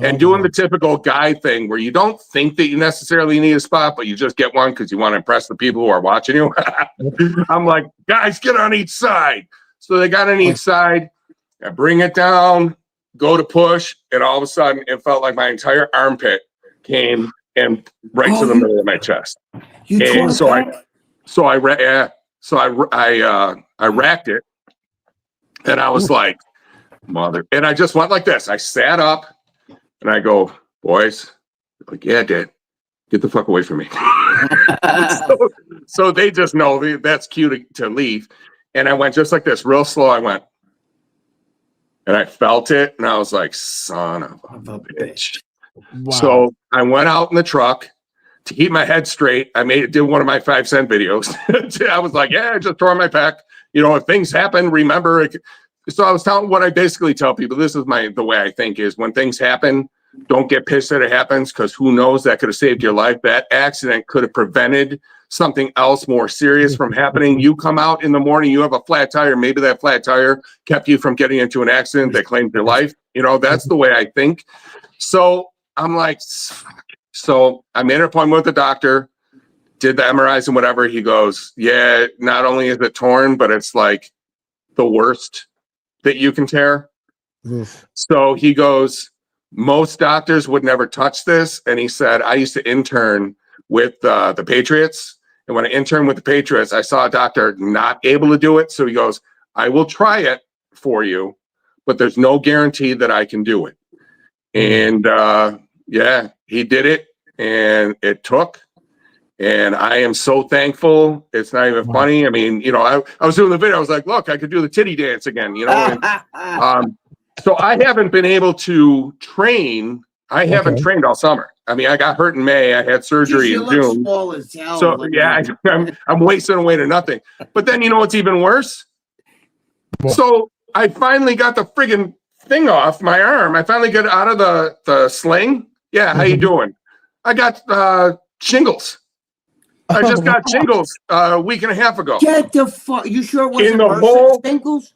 [SPEAKER 4] and doing the typical guy thing where you don't think that you necessarily need a spot, but you just get one because you want to impress the people who are watching you. I'm like, guys, get on each side. So they got on each side. I bring it down, go to push, and all of a sudden it felt like my entire armpit came and right to the middle of my chest. And so I racked it, and I was like, mother. And I just went like this. I sat up, and I go, boys, like, yeah, Dad, get the fuck away from me. so they just know that's cue to leave. And I went just like this, real slow. I went. And I felt it, and I was like, son of a bitch. Wow. So I went out in the truck to keep my head straight. I did one of my 5-cent videos. I was like, yeah, just throw my pack. You know, if things happen, remember it. So I was telling what I basically tell people, this is the way I think is when things happen, don't get pissed that it happens because who knows, that could have saved your life. That accident could have prevented something else more serious from happening. You come out in the morning, you have a flat tire. Maybe that flat tire kept you from getting into an accident that claimed your life. You know, that's the way I think. So I'm like, so I made an appointment with the doctor, did the MRIs and whatever. He goes, yeah, not only is it torn, but it's like the worst that you can tear. So he goes, most doctors would never touch this. And he said, I used to intern with the Patriots. And when I interned with the Patriots, I saw a doctor not able to do it. So he goes, I will try it for you, but there's no guarantee that I can do it. And yeah, he did it, and it took. And I am so thankful. It's not even funny. I mean, you know, I was doing the video. I was like, look, I could do the titty dance again, you know. And, so I haven't been able to train. I haven't trained all summer. I mean, I got hurt in May. I had surgery in June. So yeah, I'm wasting away to nothing. But then you know what's even worse? So I finally got the friggin' thing off my arm. I finally got out of the sling. Yeah, how you doing? I got shingles. I just got shingles a week and a half ago.
[SPEAKER 3] Get the fuck. You sure it wasn't
[SPEAKER 4] in the whole
[SPEAKER 3] shingles?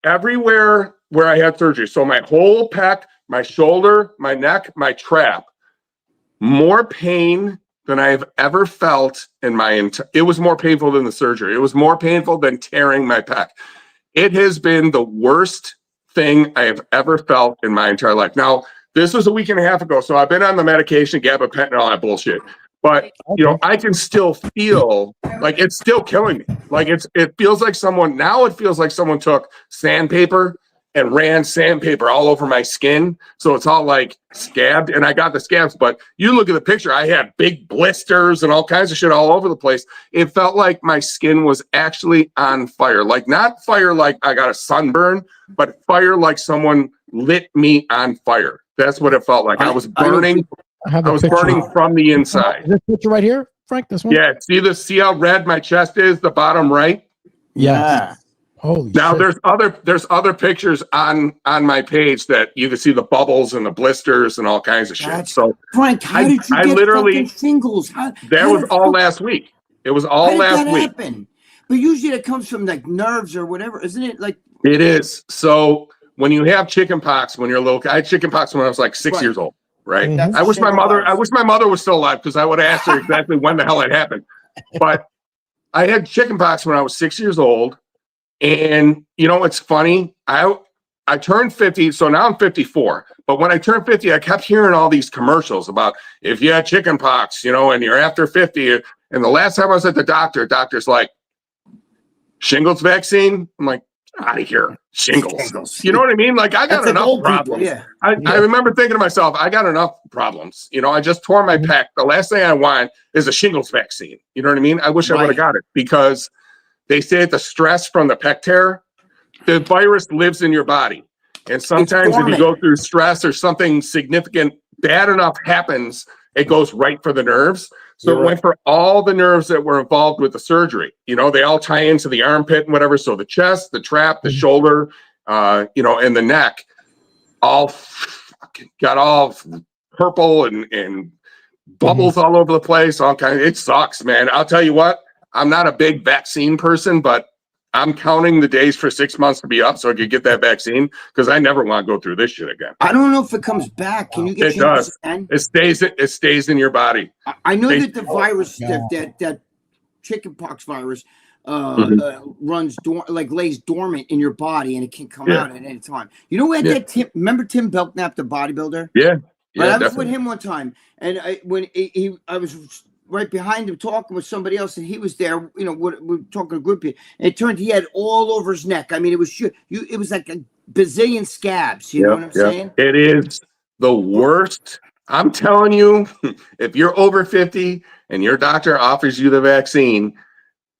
[SPEAKER 4] Everywhere where I had surgery. So my whole pec, my shoulder, my neck, my trap, more pain than I have ever felt in my entire. It was more painful than the surgery. It was more painful than tearing my pec. It has been the worst thing I have ever felt in my entire life. Now, this was a week and a half ago, so I've been on the medication, gabapentin, all that bullshit. But you know, I can still feel like it's still killing me. Like it feels like someone took sandpaper and ran sandpaper all over my skin. So it's all like scabbed, and I got the scabs. But you look at the picture, I had big blisters and all kinds of shit all over the place. It felt like my skin was actually on fire. Like not fire like I got a sunburn, but fire like someone lit me on fire. That's what it felt like. I was burning. I was burning from the inside.
[SPEAKER 2] This picture right here, Frank, this one?
[SPEAKER 4] Yeah, see how red my chest is, the bottom right?
[SPEAKER 2] Yeah. Holy
[SPEAKER 4] now
[SPEAKER 2] shit.
[SPEAKER 4] there's other pictures on my page that you can see the bubbles and the blisters and all kinds of shit. So
[SPEAKER 3] Frank, how did you get fucking shingles?
[SPEAKER 4] That was all last week. It was all last week.
[SPEAKER 3] Happen? But usually it comes from like nerves or whatever, isn't it? Like
[SPEAKER 4] it is. So when you have chickenpox when you're a little, I had chickenpox when I was like 6 years old. Right.
[SPEAKER 2] Mm-hmm.
[SPEAKER 4] I wish my mother was still alive because I would have asked her exactly when the hell it happened. But I had chickenpox when I was 6 years old. And you know, it's funny. I turned 50. So now I'm 54. But when I turned 50, I kept hearing all these commercials about if you had chickenpox, you know, and you're after 50. And the last time I was at the doctor's like, shingles vaccine. I'm like, out of here. Shingles.
[SPEAKER 3] Shingles.
[SPEAKER 4] You know what I mean? Like I got
[SPEAKER 3] That's like
[SPEAKER 4] enough
[SPEAKER 3] old people,
[SPEAKER 4] problems.
[SPEAKER 3] yeah.
[SPEAKER 4] I remember thinking to myself, I got enough problems. You know, I just tore my pec. The last thing I want is a shingles vaccine. You know what I mean? I wish I would have got it because they say that the stress from the pec tear, the virus lives in your body. And sometimes if you go through stress or something significant, bad enough happens, it goes right for the nerves. So it went for all the nerves that were involved with the surgery. You know, they all tie into the armpit and whatever. So the chest, the trap, the shoulder, you know, and the neck all got all purple and bubbles all over the place. All kind of, it sucks, man. I'll tell you what, I'm not a big vaccine person, but I'm counting the days for 6 months to be up so I could get that vaccine because I never want to go through this shit again.
[SPEAKER 3] I don't know if it comes back. Can you get
[SPEAKER 4] it does. Again? It stays in your body.
[SPEAKER 3] I know that the virus, that chickenpox virus, runs lays dormant in your body and it can come out at any time. You know what? Remember Tim Belknap, the bodybuilder?
[SPEAKER 4] Yeah.
[SPEAKER 3] I was with him one time, and I was right behind him talking with somebody else, and he was there. You know, we're talking to a group here, and it turned he had all over his neck. I mean, it was like a bazillion scabs. You know what I'm saying? It
[SPEAKER 4] is the worst. I'm telling you, if you're over 50 and your doctor offers you the vaccine,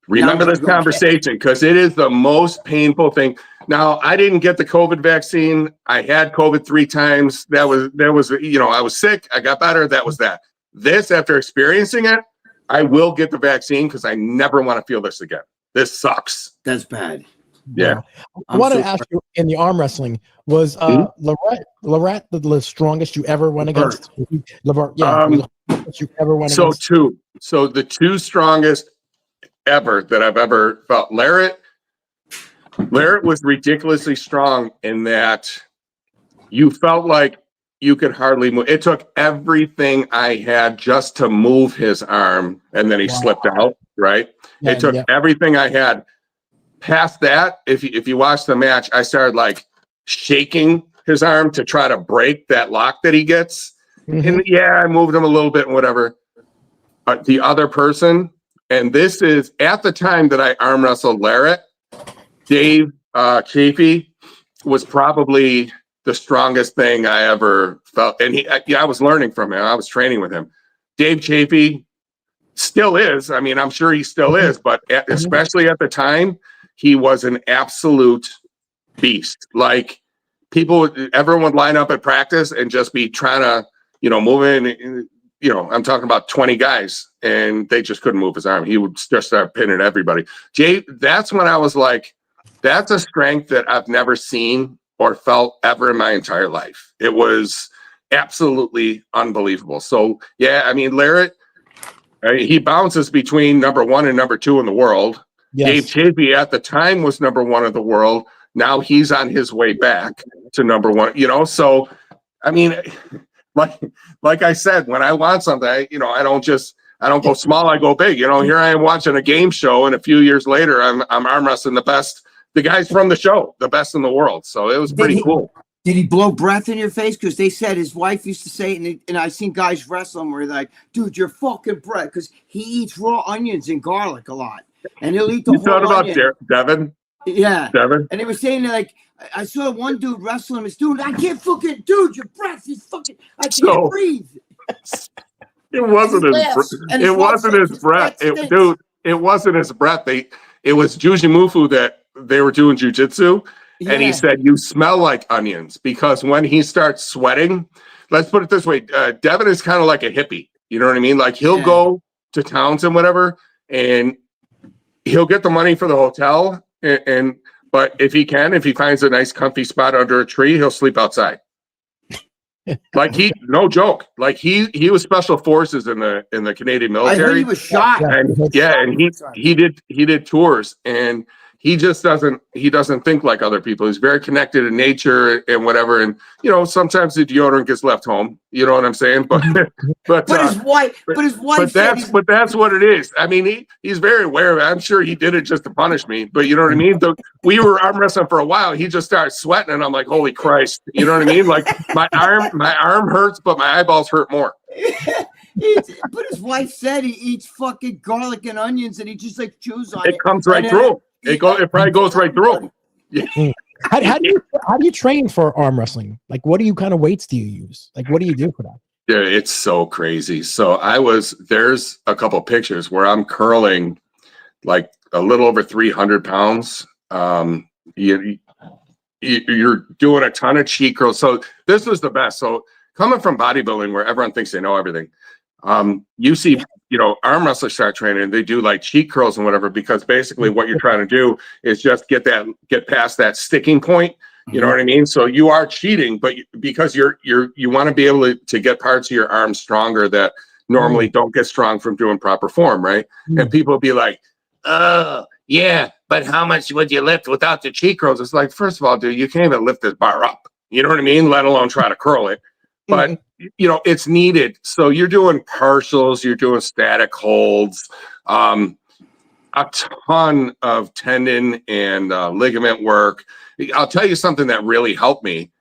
[SPEAKER 4] remember this conversation because it is the most painful thing. Now, I didn't get the COVID vaccine. I had COVID 3 times. That was, you know, I was sick. I got better. That was that. This, after experiencing it, I will get the vaccine because I never want to feel this again. This sucks.
[SPEAKER 3] That's bad.
[SPEAKER 4] Yeah.
[SPEAKER 2] I want to ask you, in the arm wrestling, was Larratt the strongest you ever went against? You ever went against?
[SPEAKER 4] So the 2 strongest ever that I've ever felt. Larratt was ridiculously strong in that you felt like you could hardly move. It took everything I had just to move his arm, and then he slipped out, right? It took everything I had. Past that, if you watch the match, I started like shaking his arm to try to break that lock that he gets. And I moved him a little bit and whatever. But the other person, and this is at the time that I arm wrestled Larratt, Dave Chafee was probably the strongest thing I ever felt. And I was learning from him. I was training with him. Dave Chafee still is. I mean, I'm sure he still is, but especially at the time, he was an absolute beast. Like everyone would line up at practice and just be trying to, you know, move in. You know, I'm talking about 20 guys, and they just couldn't move his arm. He would just start pinning everybody. That's when I was like, that's a strength that I've never seen or felt ever in my entire life. It was absolutely unbelievable. So, yeah, I mean, Larratt, he bounces between number 1 and number 2 in the world. Dave Chafee at the time was number 1 in the world. Now he's on his way back to number 1, you know? So, I mean, like I said, when I want something, I don't go small, I go big. You know, here I am watching a game show, and a few years later, I'm arm wrestling the guys from the show, the best in the world. So it was pretty cool.
[SPEAKER 3] Did he blow breath in your face? Because they said his wife used to say it, and I've seen guys wrestle him where they're like, dude, you're fucking breath. Because he eats raw onions and garlic a lot. And he'll eat the whole onion. You thought about Devon?
[SPEAKER 4] Yeah. Devon?
[SPEAKER 3] And they were saying, like, I saw one dude wrestling him. Dude, I can't fucking, dude, your breath is fucking, I can't breathe.
[SPEAKER 4] It wasn't his breath. Dude, it wasn't his breath. It was Jujimufu that they were doing jujitsu. Yeah. And he said, you smell like onions, because when he starts sweating, let's put it this way. Devon is kind of like a hippie. You know what I mean? Like he'll go to towns and whatever, and he'll get the money for the hotel. But if he finds a nice comfy spot under a tree, he'll sleep outside. Like no joke. Like he was special forces in the Canadian military.
[SPEAKER 3] I heard he was shot.
[SPEAKER 4] And he did tours, and he just doesn't think like other people. He's very connected in nature and whatever. And sometimes the deodorant gets left home. You know what I'm saying? But
[SPEAKER 3] his wife. But
[SPEAKER 4] that's what it is. I mean, he's very aware of it. I'm sure he did it just to punish me. But you know what I mean? We were arm wrestling for a while. He just started sweating, and I'm like, holy Christ! You know what I mean? Like my arm hurts, but my eyeballs hurt more.
[SPEAKER 3] But his wife said he eats fucking garlic and onions, and he just like chews on it.
[SPEAKER 4] It comes right through. It probably goes right through.
[SPEAKER 2] How do you train for arm wrestling? Like, what kind of weights do you use? Like, what do you do for that?
[SPEAKER 4] Yeah, it's so crazy. So there's a couple pictures where I'm curling like a little over 300 pounds. You're doing a ton of cheat curls. So this was the best. So coming from bodybuilding where everyone thinks they know everything, you see, arm wrestlers start training and they do like cheat curls and whatever, because basically what you're trying to do is just get past that sticking point. You know what I mean? So you are cheating, but because you want to be able to get parts of your arms stronger that normally don't get strong from doing proper form, right? And people will be like, oh, yeah, but how much would you lift without the cheat curls? It's like, first of all, dude, you can't even lift this bar up. You know what I mean? Let alone try to curl it. But, it's needed. So you're doing partials, you're doing static holds, a ton of tendon and ligament work. I'll tell you something that really helped me.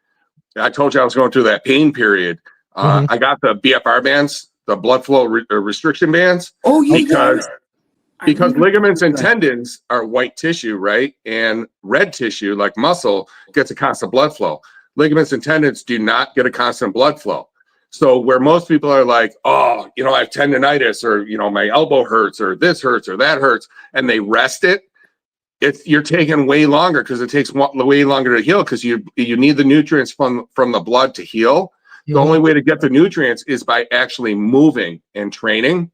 [SPEAKER 4] I told you I was going through that pain period. I got the BFR bands, the blood flow restriction bands.
[SPEAKER 3] Oh, yeah.
[SPEAKER 4] Because ligaments and tendons are white tissue, right? And red tissue, like muscle, gets a constant blood flow. Ligaments and tendons do not get a constant blood flow. So where most people are like, oh, I have tendonitis, or, my elbow hurts, or this hurts, or that hurts, and they rest it, you're taking way longer, because it takes way longer to heal, because you need the nutrients from the blood to heal. The only way to get the nutrients is by actually moving and training.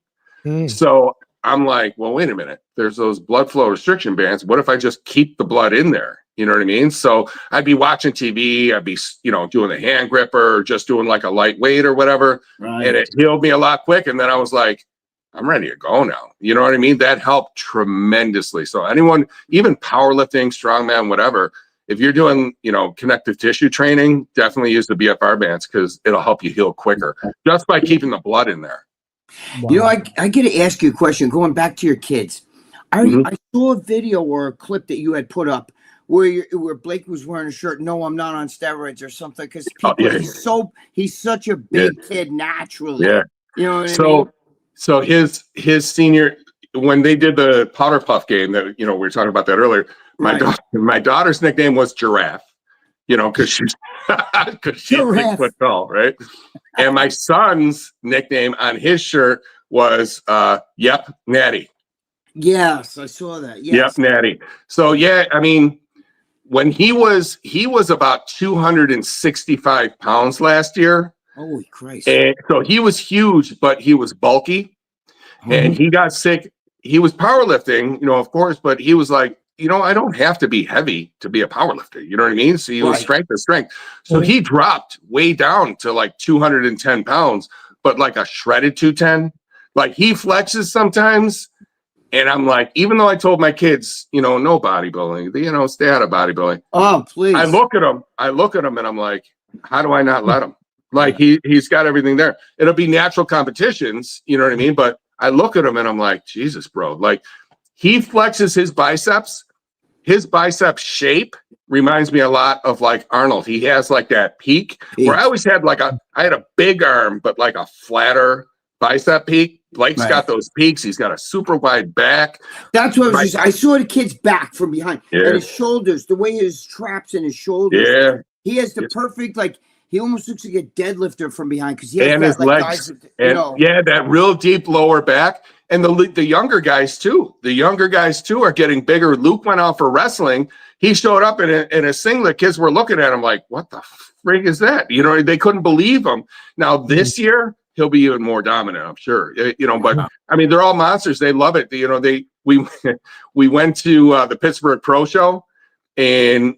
[SPEAKER 4] So I'm like, well, wait a minute. There's those blood flow restriction bands. What if I just keep the blood in there? You know what I mean? So I'd be watching TV. I'd be, doing the hand gripper, or just doing like a light weight or whatever. Right. And it healed me a lot quick. And then I was like, I'm ready to go now. You know what I mean? That helped tremendously. So anyone, even powerlifting, strongman, whatever, if you're doing, connective tissue training, definitely use the BFR bands, because it'll help you heal quicker just by keeping the blood in there.
[SPEAKER 3] Wow. I get to ask you a question, going back to your kids. I saw a video or a clip that you had put up where Blake was wearing a shirt, "No, I'm not on steroids," or something, because he's such a big kid naturally. Yeah. You know what I mean?
[SPEAKER 4] So his senior, when they did the powder puff game that, we were talking about that earlier, my daughter's nickname was Giraffe, because she's 6 foot tall, right? And my son's nickname on his shirt was Yep, Natty.
[SPEAKER 3] Yes, I saw that. Yes.
[SPEAKER 4] Yep, Natty. So yeah, I mean, when he was about 265 pounds last year.
[SPEAKER 3] Holy Christ.
[SPEAKER 4] And so he was huge, but he was bulky. And he got sick. He was powerlifting, of course, but he was like, I don't have to be heavy to be a powerlifter. You know what I mean? So he was strength to strength. So he dropped way down to like 210 pounds, but like a shredded 210. Like he flexes sometimes. And I'm like, even though I told my kids, no bodybuilding, stay out of bodybuilding.
[SPEAKER 3] Oh, please.
[SPEAKER 4] I look at him and I'm like, how do I not let him? Like he's got everything there. It'll be natural competitions, you know what I mean? But I look at him and I'm like, Jesus, bro. Like he flexes his biceps. His bicep shape reminds me a lot of like Arnold. He has like that peak where I always had I had a big arm, but like a flatter bicep peak. Blake's got those peaks. He's got a super wide back.
[SPEAKER 3] That's what I saw the kid's back from behind. And his shoulders, the way his traps and his shoulders. Yeah. He has the perfect, he almost looks like a deadlifter from behind, because he has
[SPEAKER 4] his legs. That real deep lower back. And the younger guys too. The younger guys too are getting bigger. Luke went out for wrestling. He showed up in a singlet. Kids were looking at him like, what the frig is that? They couldn't believe him. Now this year, he'll be even more dominant, I'm sure. But I mean, they're all monsters. They love it. We went to the Pittsburgh Pro Show, and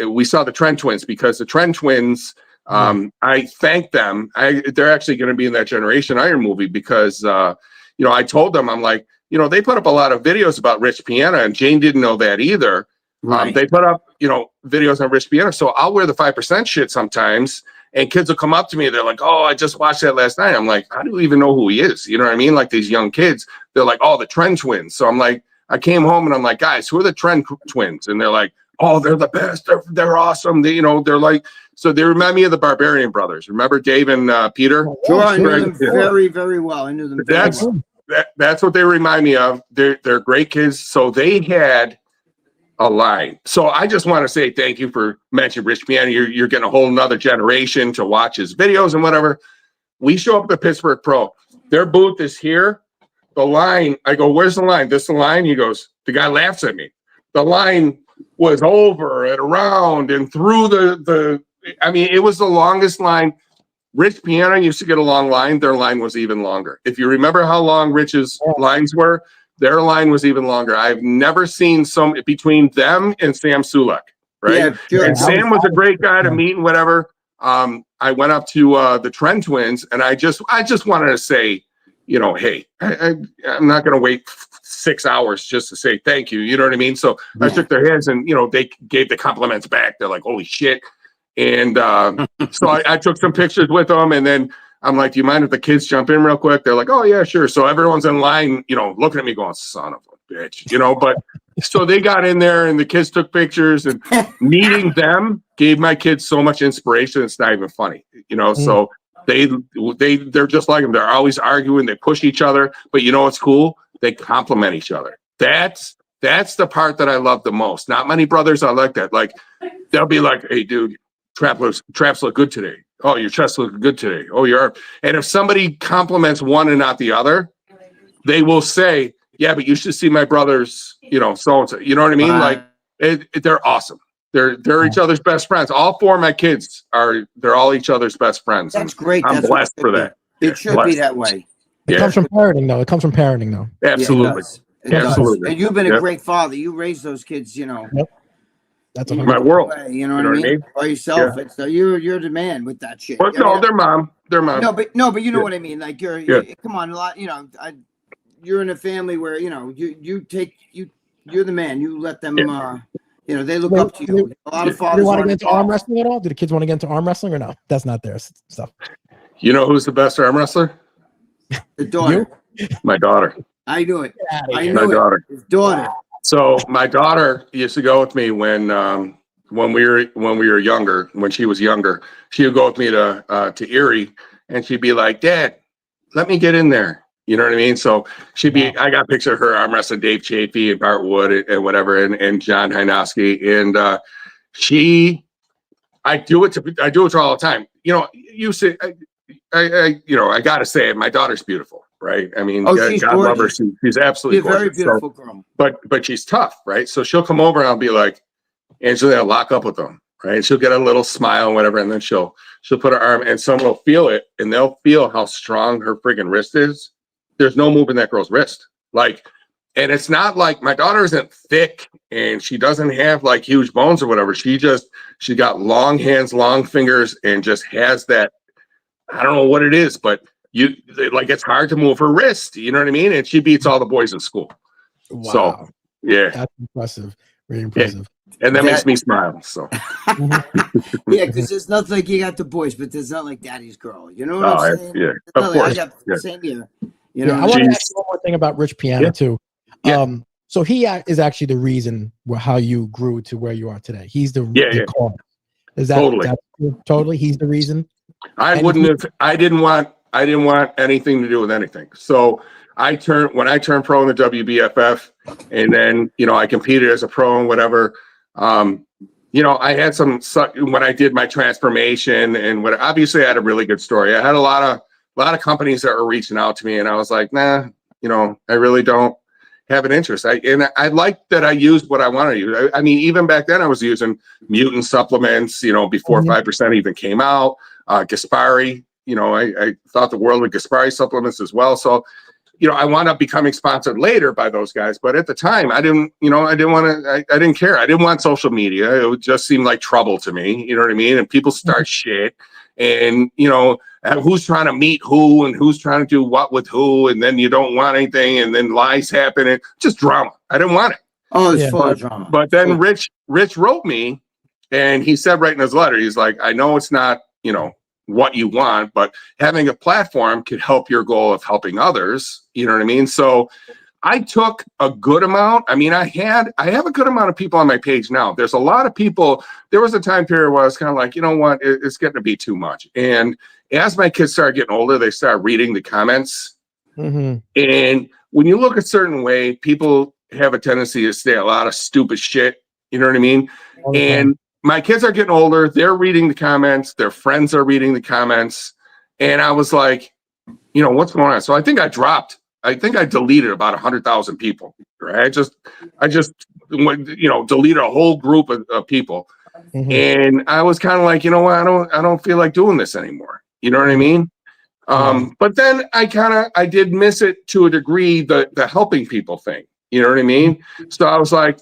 [SPEAKER 4] we saw the Trent Twins, because the Trent Twins, I thank them. They're actually going to be in that Generation Iron movie, because I told them, I'm like, they put up a lot of videos about Rich Piana, and Jane didn't know that either. They put up videos on Rich Piana, so I'll wear the 5% shit sometimes. And kids will come up to me. They're like, oh, I just watched that last night. I'm like, I don't even know who he is. You know what I mean? Like these young kids, they're like, oh, the Trent Twins. So I'm like, I came home and I'm like, guys, who are the Trent Twins? And they're like, oh, they're the best. They're awesome. They're like, so they remind me of the Barbarian Brothers. Remember Dave and Peter?
[SPEAKER 3] Sure, I knew them very, very well. I knew them very well.
[SPEAKER 4] That's what they remind me of. They're great kids. So they had a line. So I just want to say thank you for mentioning Rich Piana. You're getting a whole nother generation to watch his videos and whatever. We show up at the Pittsburgh Pro. Their booth is here. The line, I go, where's the line? This the line? He goes, the guy laughs at me. The line was over and around and through I mean, it was the longest line. Rich Piana used to get a long line. Their line was even longer. If you remember how long Rich's lines were, their line was even longer. I've never seen between them and Sam Sulek, right?
[SPEAKER 3] Yeah,
[SPEAKER 4] and Sam was a great guy to meet and whatever. I went up to the Trent twins, and I just wanted to say, you know, hey, I'm not going to wait 6 hours just to say thank you. You know what I mean? So I shook their hands, and you know, they gave the compliments back. They're like, holy shit. And so I took some pictures with them, and then I'm like, do you mind if the kids jump in real quick? They're like, oh yeah, sure. So everyone's in line, you know, looking at me going, son of a bitch, you know, but so they got in there and the kids took pictures, and meeting them gave my kids so much inspiration. It's not even funny, you know, so they're just like them. They're always arguing. They push each other, but you know, what's cool. They compliment each other. That's the part that I love the most. Not many brothers are like that. Like they'll be like, hey dude, traps look good today. Oh, your chest looks good today. Oh, and if somebody compliments one and not the other, they will say, yeah, but you should see my brothers, you know, so-and-so. You know what I mean? Like they're awesome. They're each other's best friends. All four of my kids they're all each other's best friends.
[SPEAKER 3] That's great.
[SPEAKER 4] I'm blessed for that.
[SPEAKER 3] It should be that way.
[SPEAKER 2] It comes from parenting, though.
[SPEAKER 4] Absolutely.
[SPEAKER 3] Yeah,
[SPEAKER 4] absolutely.
[SPEAKER 3] And you've been a great father. You raised those kids, you know.
[SPEAKER 2] Yep. That's
[SPEAKER 4] my world.
[SPEAKER 3] You know what I mean? By yourself.
[SPEAKER 4] Yeah.
[SPEAKER 3] It's you're the man with that shit.
[SPEAKER 4] But no, their mom.
[SPEAKER 3] No, but you know what I mean. Like you're come on, a lot. You know, you're in a family where you know you're the man. You let them. You know, they look up to you. A lot of fathers.
[SPEAKER 2] Do you want to get into arm wrestling at all? Do the kids want to get into arm wrestling or no? That's not their stuff.
[SPEAKER 4] You know who's the best arm wrestler?
[SPEAKER 3] The daughter.
[SPEAKER 4] My daughter.
[SPEAKER 3] I knew it.
[SPEAKER 4] My daughter.
[SPEAKER 3] His daughter.
[SPEAKER 4] So my daughter used to go with me when we were younger. When she was younger, she would go with me to Erie, and she'd be like, "Dad, let me get in there." You know what I mean? So she'd be. I got pictures of her arm wrestling Dave Chafee and Bart Wood and whatever, and John Hynowski, and I do it to her all the time. You know, you say, I gotta say it. My daughter's beautiful. Right. I mean, God love her. She's absolutely gorgeous.
[SPEAKER 3] Very beautiful girl.
[SPEAKER 4] But she's tough. Right. So she'll come over and I'll be like, Angela, I'll lock up with them. Right. She'll get a little smile and whatever. And then she'll put her arm and someone will feel it and they'll feel how strong her friggin' wrist is. There's no moving that girl's wrist. Like, and it's not like my daughter isn't thick and she doesn't have like huge bones or whatever. She got long hands, long fingers, and just has that. I don't know what it is, but it's hard to move her wrist, you know what I mean? And she beats all the boys in school.
[SPEAKER 2] Wow.
[SPEAKER 4] So yeah,
[SPEAKER 2] that's impressive. Very impressive.
[SPEAKER 4] Yeah. And that makes me smile. So
[SPEAKER 3] yeah, because there's nothing like you got the boys, but there's not like daddy's girl. You know what I'm saying?
[SPEAKER 4] Yeah, of course.
[SPEAKER 3] I got the same here. You know,
[SPEAKER 2] I want to ask you one more thing about Rich Piana too.
[SPEAKER 4] Yeah.
[SPEAKER 2] So he is actually the reason how you grew to where you are today. He's the cause. Is that totally? He's the reason. I didn't want anything to do with anything. So when I turned pro in the WBFF, and then, you know, I competed as a pro and whatever, you know, I had when I did my transformation and obviously I had a really good story. I had a lot of companies that were reaching out to me and I was like, nah, you know, I really don't have an interest. I like that I used what I wanted to use. I mean, even back then I was using mutant supplements, you know, before 5% even came out, Gaspari. You know, I thought the world of Gaspari supplements as well. So, you know, I wound up becoming sponsored later by those guys. But at the time, I didn't care. I didn't want social media. It just seemed like trouble to me. You know what I mean? And people start shit. And, you know, who's trying to meet who and who's trying to do what with who. And then you don't want anything. And then lies happen. And just drama. I didn't want it.
[SPEAKER 3] Oh, it's full of drama.
[SPEAKER 4] But then Rich wrote me and he said right in his letter, he's like, I know it's not, you know, what you want, but having a platform could help your goal of helping others. You know what I mean? So I took a good amount. I mean, I have a good amount of people on my page now. There's a lot of people. There was a time period where I was kind of like, you know what, it's getting to be too much. And as my kids started getting older, they started reading the comments. Mm-hmm. And when you look a certain way, people have a tendency to say a lot of stupid shit You know what I mean? And my kids are getting older. They're reading the comments. Their friends are reading the comments. And I was like, you know, what's going on? So I think I deleted about 100,000 people. Right? I just, you know, deleted a whole group of people. And I was kind of like, you know what? I don't feel like doing this anymore. You know what I mean? But then I did miss it to a degree, the helping people thing. You know what I mean? So I was like,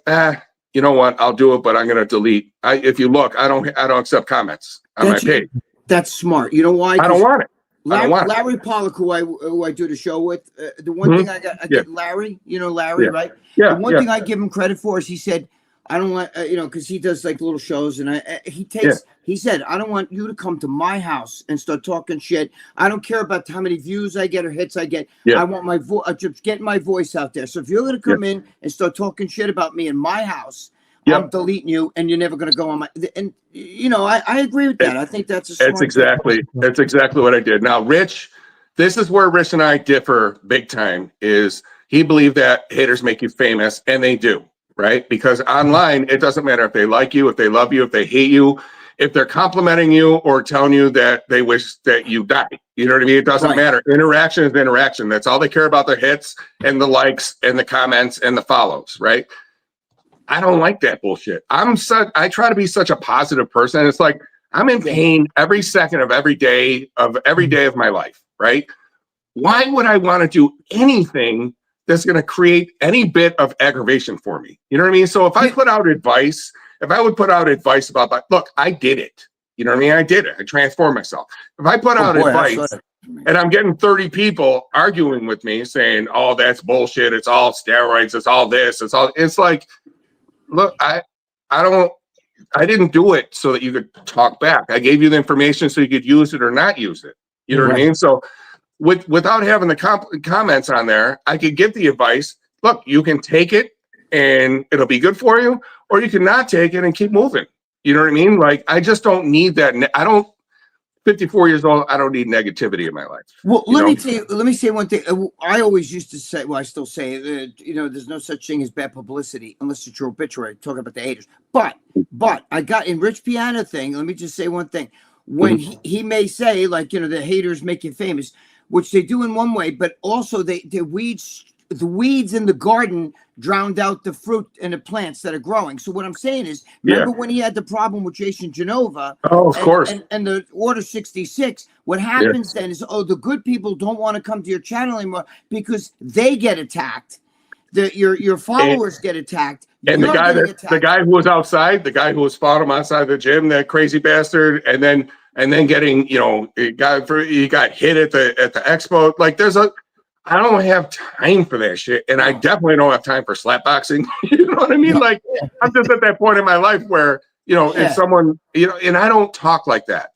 [SPEAKER 4] you know what? I'll do it, but I'm going to delete. If you look, I don't accept comments on my page.
[SPEAKER 3] That's smart. You know why?
[SPEAKER 4] I don't want it.
[SPEAKER 3] Larry Pollock, who I do the show with, the one thing I get Larry, you know Larry, right?
[SPEAKER 4] Yeah.
[SPEAKER 3] The one thing I give him credit for is he said, I don't want, you know, because he does like little shows, and he said, I don't want you to come to my house and start talking shit. I don't care about how many views I get or hits I get. I want my voice, just get my voice out there. So if you're going to come in and start talking shit about me in my house, I'm deleting you, and you're never going to go on my. And you know, I agree with that. I think that's a smart.
[SPEAKER 4] That's exactly what I did. Now, Rich, this is where Rich and I differ big time. Is he believed that haters make you famous, and they do. Right? Because online, it doesn't matter if they like you, if they love you, if they hate you, if they're complimenting you or telling you that they wish that you die. You know what I mean? It doesn't matter. Interaction is interaction. That's all they care about, the hits and the likes and the comments and the follows, right? I don't like that bullshit. I try to be such a positive person. It's like, I'm in pain every second of every day of my life, right? Why would I want to do anything that's going to create any bit of aggravation for me? You know what I mean? So if I put out advice, about, like, look, I did it. You know what I mean? I did it. I transformed myself. If I put out advice and I'm getting 30 people arguing with me saying, oh, that's bullshit. It's all steroids. It's all this. It's like, look, I didn't do it so that you could talk back. I gave you the information so you could use it or not use it. You know what I mean? So without having the comments on there, I could give the advice. Look, you can take it and it'll be good for you, or you can not take it and keep moving. You know what I mean? Like, I just don't need that. 54 years old, I don't need negativity in my life.
[SPEAKER 3] Well, let me say one thing. I always used to say, well, I still say, you know, there's no such thing as bad publicity unless it's your obituary, talking about the haters. But I got in Rich Piana thing. Let me just say one thing. When he may say, like, you know, the haters make you famous, which they do in one way, but also the weeds in the garden drowned out the fruit and the plants that are growing. So what I'm saying is, remember when he had the problem with Jason Genova?
[SPEAKER 4] Oh, of course.
[SPEAKER 3] And the Order 66, what happens then is, the good people don't want to come to your channel anymore because they get attacked. Your followers get attacked.
[SPEAKER 4] And the guy who was outside, the guy who was spotting him outside the gym, that crazy bastard, and then getting, you know, he got hit at the expo. Like, I don't have time for that shit, and I definitely don't have time for slap boxing. You know what I mean? Like, I'm just at that point in my life where, you know, if someone, you know, and I don't talk like that.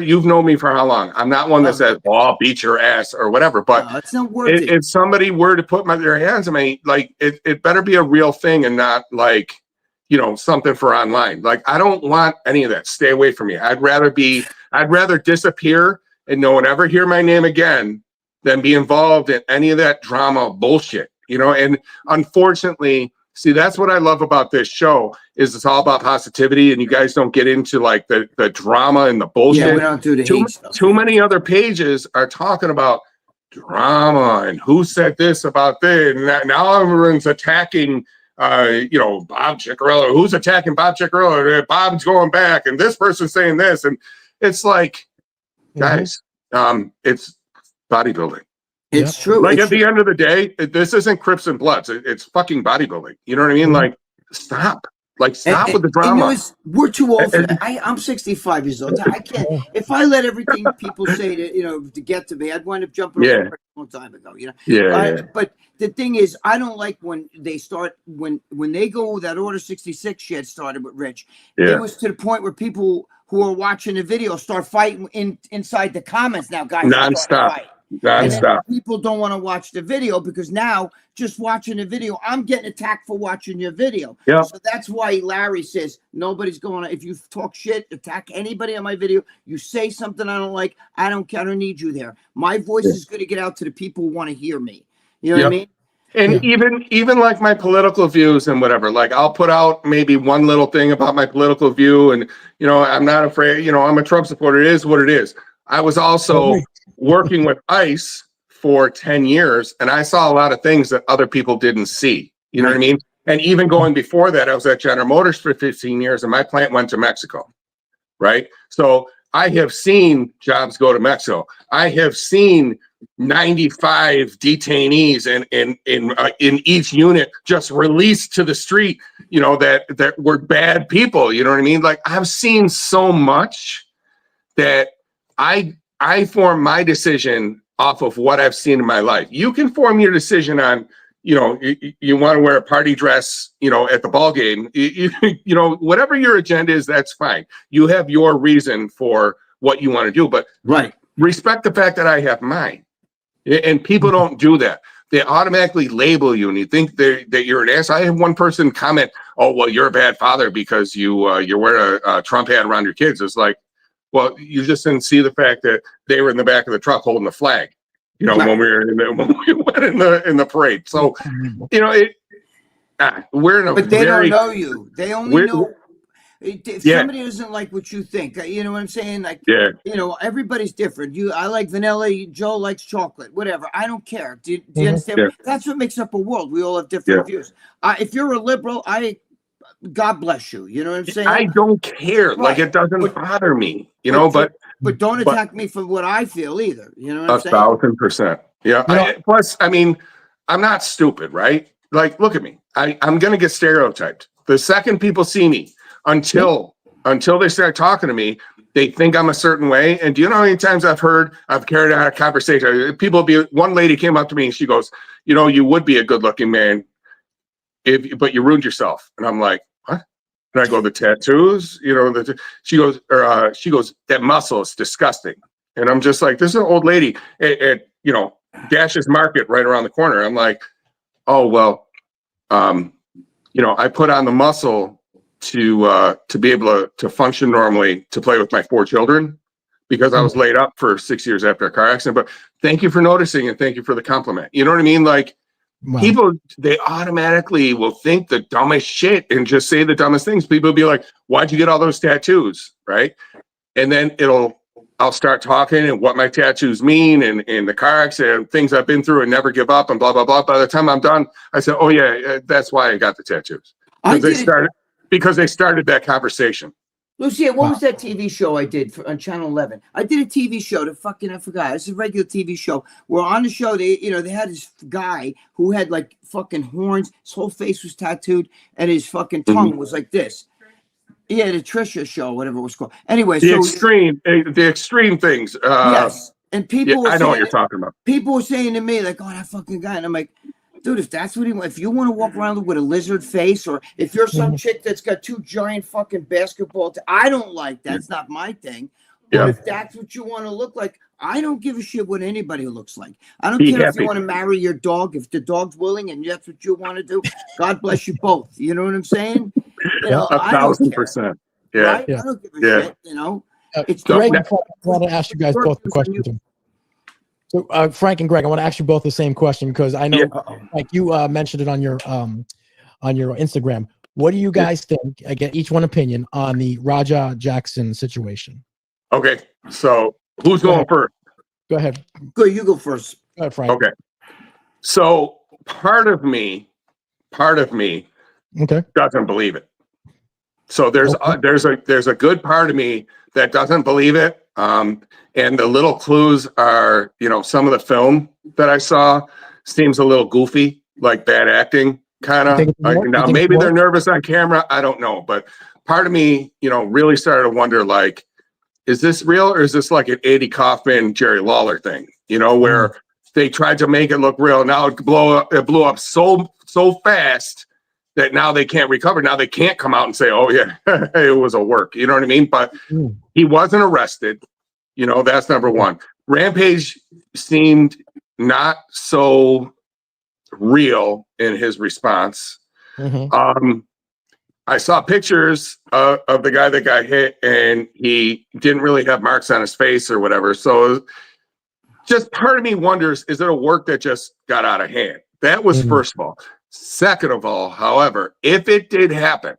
[SPEAKER 4] You've known me for how long? I'm not one that says, "Oh, I'll beat your ass" or whatever. But
[SPEAKER 3] it's not worth it.
[SPEAKER 4] If somebody were to put their hands on me, like, it better be a real thing and not like, you know, something for online. Like, I don't want any of that. Stay away from me. I'd rather disappear and no one ever hear my name again than be involved in any of that drama bullshit, you know? And unfortunately, see, that's what I love about this show is it's all about positivity, and you guys don't get into like the drama and the bullshit.
[SPEAKER 3] Yeah, we don't do the hate stuff.
[SPEAKER 4] Too many other pages are talking about drama and who said this about this, and now everyone's attacking you know, Bob Ciccarello. Who's attacking Bob Ciccarello? Bob's going back, and this person's saying this, and it's like, guys, it's bodybuilding.
[SPEAKER 3] It's true.
[SPEAKER 4] Like, at the end of the day, this isn't Crips and Bloods. It's fucking bodybuilding. You know what I mean? Like, stop. Like, stop with the drama.
[SPEAKER 3] We're too old for that. I'm 65 years old. I can't. If I let everything people say to get to me, I'd wind up jumping over a long time ago. You know. But the thing is, I don't like when they start when they go that Order 66 shit started with Rich. It was to the point where people who are watching the video start fighting inside the comments. Now, guys,
[SPEAKER 4] nonstop.
[SPEAKER 3] People don't want to watch the video because now just watching the video, I'm getting attacked for watching your video. So that's why Larry says nobody's going to, if you talk shit, attack anybody on my video, you say something I don't like, I don't need you there. My voice is going to get out to the people who want to hear me. You know what I mean?
[SPEAKER 4] And even like my political views and whatever, like I'll put out maybe one little thing about my political view, and I'm not afraid. I'm a Trump supporter. It is what it is. I was also working with ICE for 10 years, and I saw a lot of things that other people didn't see. You know what I mean? And even going before that, I was at General Motors for 15 years, and my plant went to Mexico, right? So I have seen jobs go to Mexico. I have seen 95 detainees in each unit just released to the street, that were bad people. You know what I mean? Like, I've seen so much that I form my decision off of what I've seen in my life. You can form your decision on, you want to wear a party dress, at the ball game, whatever your agenda is, that's fine. You have your reason for what you want to do, but respect the fact that I have mine. And people don't do that. They automatically label you, and you think that you're an ass. I had one person comment, "Oh, well, you're a bad father because you wear a Trump hat around your kids." It's like, well, you just didn't see the fact that they were in the back of the truck holding the flag, when we went in the parade. So, we're in a
[SPEAKER 3] but they don't know you. They only know. If somebody doesn't like what you think, you know what I'm saying? Like, everybody's different. I like vanilla. Joe likes chocolate. Whatever. I don't care. Do you understand? Yeah. That's what makes up a world. We all have different views. If you're a liberal, God bless you. You know what I'm saying?
[SPEAKER 4] I don't care. Right. Like, it doesn't bother me.
[SPEAKER 3] But don't attack me for what I feel either. You know what I'm saying?
[SPEAKER 4] 1,000%. Yeah. Plus, I mean, I'm not stupid, right? Like, look at me. I'm gonna get stereotyped. The second people see me, until they start talking to me, they think I'm a certain way. And do you know how many times I've carried out a conversation? One lady came up to me and she goes, you would be a good looking man but you ruined yourself. And I'm like, what? And I go, the tattoos, she goes, that muscle is disgusting. And I'm just like, this is an old lady at Dash's Market right around the corner. I'm like, oh, well, I put on the muscle to be able to function normally, to play with my 4 children, because I was laid up for 6 years after a car accident. But thank you for noticing, and thank you for the compliment. You know what I mean? Like, people, they automatically will think the dumbest shit and just say the dumbest things. People will be like, why'd you get all those tattoos? Right. And then I'll start talking and what my tattoos mean and the car accident, things I've been through and never give up and blah, blah, blah. By the time I'm done, I said, oh yeah, that's why I got the tattoos. Because they started that conversation.
[SPEAKER 3] Lucia, what was that TV show I did on Channel 11? I did a TV show I forgot. It's a regular TV show where on the show, they had this guy who had like fucking horns. His whole face was tattooed and his fucking tongue was like this. He had a Trisha show, whatever it was called. Anyway,
[SPEAKER 4] the extreme things.
[SPEAKER 3] Yes. And people
[SPEAKER 4] I know what you're talking about.
[SPEAKER 3] People were saying to me, like, oh, that fucking guy. And I'm like, dude, if that's what if you want to walk around with a lizard face, or if you're some chick that's got 2 giant fucking basketball, I don't like that. It's not my thing. But if that's what you want to look like, I don't give a shit what anybody looks like. I don't care if you want to marry your dog. If the dog's willing and that's what you want to do, God bless you both. You know what I'm saying?
[SPEAKER 4] 1,000%. Yeah.
[SPEAKER 3] Right? I don't give a shit.
[SPEAKER 2] It's Greg. I want to ask you guys both the question. So, Frank and Greg, I want to ask you both the same question, because I know, like you mentioned it on your Instagram. What do you guys think? I get each one opinion on the Raja Jackson situation.
[SPEAKER 4] Okay, so who's going first?
[SPEAKER 2] Go ahead.
[SPEAKER 3] Good, you go first.
[SPEAKER 2] Go ahead, Frank.
[SPEAKER 4] Okay. So part of me, doesn't believe it. So there's a good part of me that doesn't believe it. And the little clues are, some of the film that I saw seems a little goofy, like bad acting, kind of. Now maybe they're nervous on camera. I don't know, but part of me, really started to wonder, like, is this real, or is this like an Eddie Kaufman, Jerry Lawler thing? Where they tried to make it look real. Now it blew up so fast that now they can't recover. Now they can't come out and say, oh yeah, it was a work. You know what I mean? But he wasn't arrested. That's number one. Rampage seemed not so real in his response. I saw pictures of the guy that got hit, and he didn't really have marks on his face or whatever. So just part of me wonders, is it a work that just got out of hand? That was first of all. Second of all, however, if it did happen,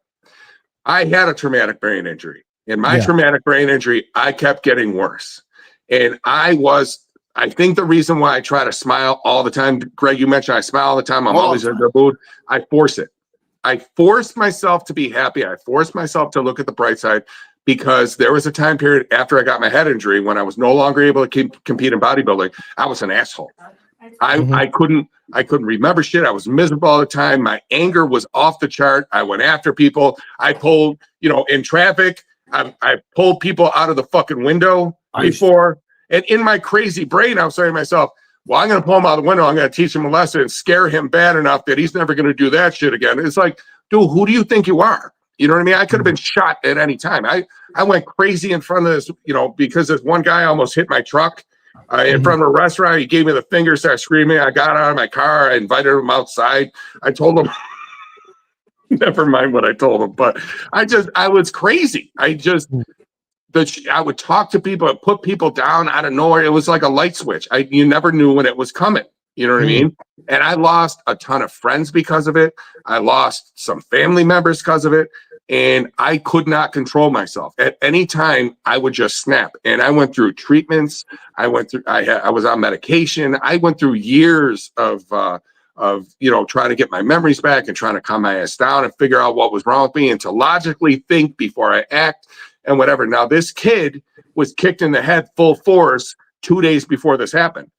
[SPEAKER 4] I had a traumatic brain injury. In my traumatic brain injury, I kept getting worse. And I think the reason why I try to smile all the time, Greg, you mentioned I smile all the time. I'm always in a good mood. I force it. I forced myself to be happy. I forced myself to look at the bright side, because there was a time period after I got my head injury when I was no longer able to compete in bodybuilding. I was an asshole. I couldn't remember shit. I was miserable all the time. My anger was off the chart. I went after people. I pulled, in traffic, I pulled people out of the fucking window before. And in my crazy brain, I was saying to myself, well, I'm going to pull him out of the window. I'm going to teach him a lesson and scare him bad enough that he's never going to do that shit again. It's like, dude, who do you think you are? You know what I mean? I could have been shot at any time. I went crazy in front of this, because this one guy almost hit my truck in front of a restaurant. He gave me the finger, started screaming. I got out of my car. I invited him outside. I told him, never mind what I told him, but I was crazy. I would talk to people and put people down out of nowhere. It was like a light switch. You never knew when it was coming. You know what I mean? And I lost a ton of friends because of it. I lost some family members because of it. And I could not control myself. At any time, I would just snap. And I went through treatments. I was on medication. I went through years of trying to get my memories back and trying to calm my ass down and figure out what was wrong with me and to logically think before I act and whatever. Now, this kid was kicked in the head full force 2 days before this happened.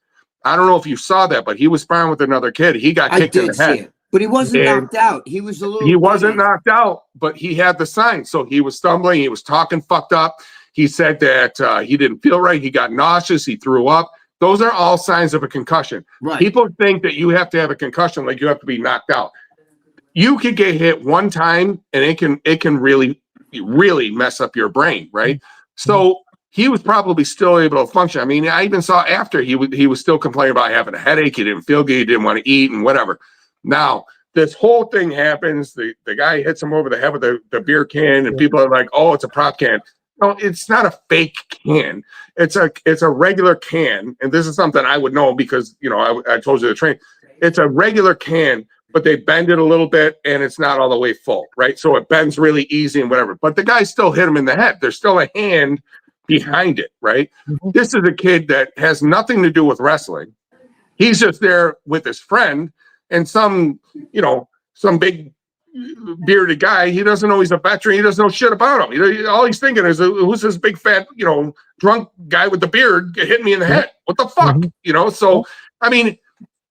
[SPEAKER 4] I don't know if you saw that, but he was sparring with another kid. He got kicked in the head.
[SPEAKER 3] But he wasn't knocked out. He was
[SPEAKER 4] He wasn't knocked out, but he had the signs. So he was stumbling. He was talking fucked up. He said that he didn't feel right. He got nauseous. He threw up. Those are all signs of a concussion.
[SPEAKER 3] Right.
[SPEAKER 4] People think that you have to have a concussion, like you have to be knocked out. You could get hit one time, and it can really, really mess up your brain, right? So he was probably still able to function. I mean, I even saw after he was still complaining about having a headache. He didn't feel good. He didn't want to eat and whatever. Now, this whole thing happens. The guy hits him over the head with the beer can, and people are like, oh, it's a prop can. No, it's not a fake can. It's a regular can. And this is something I would know because, I told you the train. It's a regular can, but they bend it a little bit and it's not all the way full, right? So it bends really easy and whatever. But the guy still hit him in the head. There's still a hand behind it, right? This is a kid that has nothing to do with wrestling. He's just there with his friend and some big bearded guy. He doesn't know he's a veteran. He doesn't know shit about him. All he's thinking is, who's this big fat, drunk guy with the beard hitting me in the head? What the fuck? So, I mean,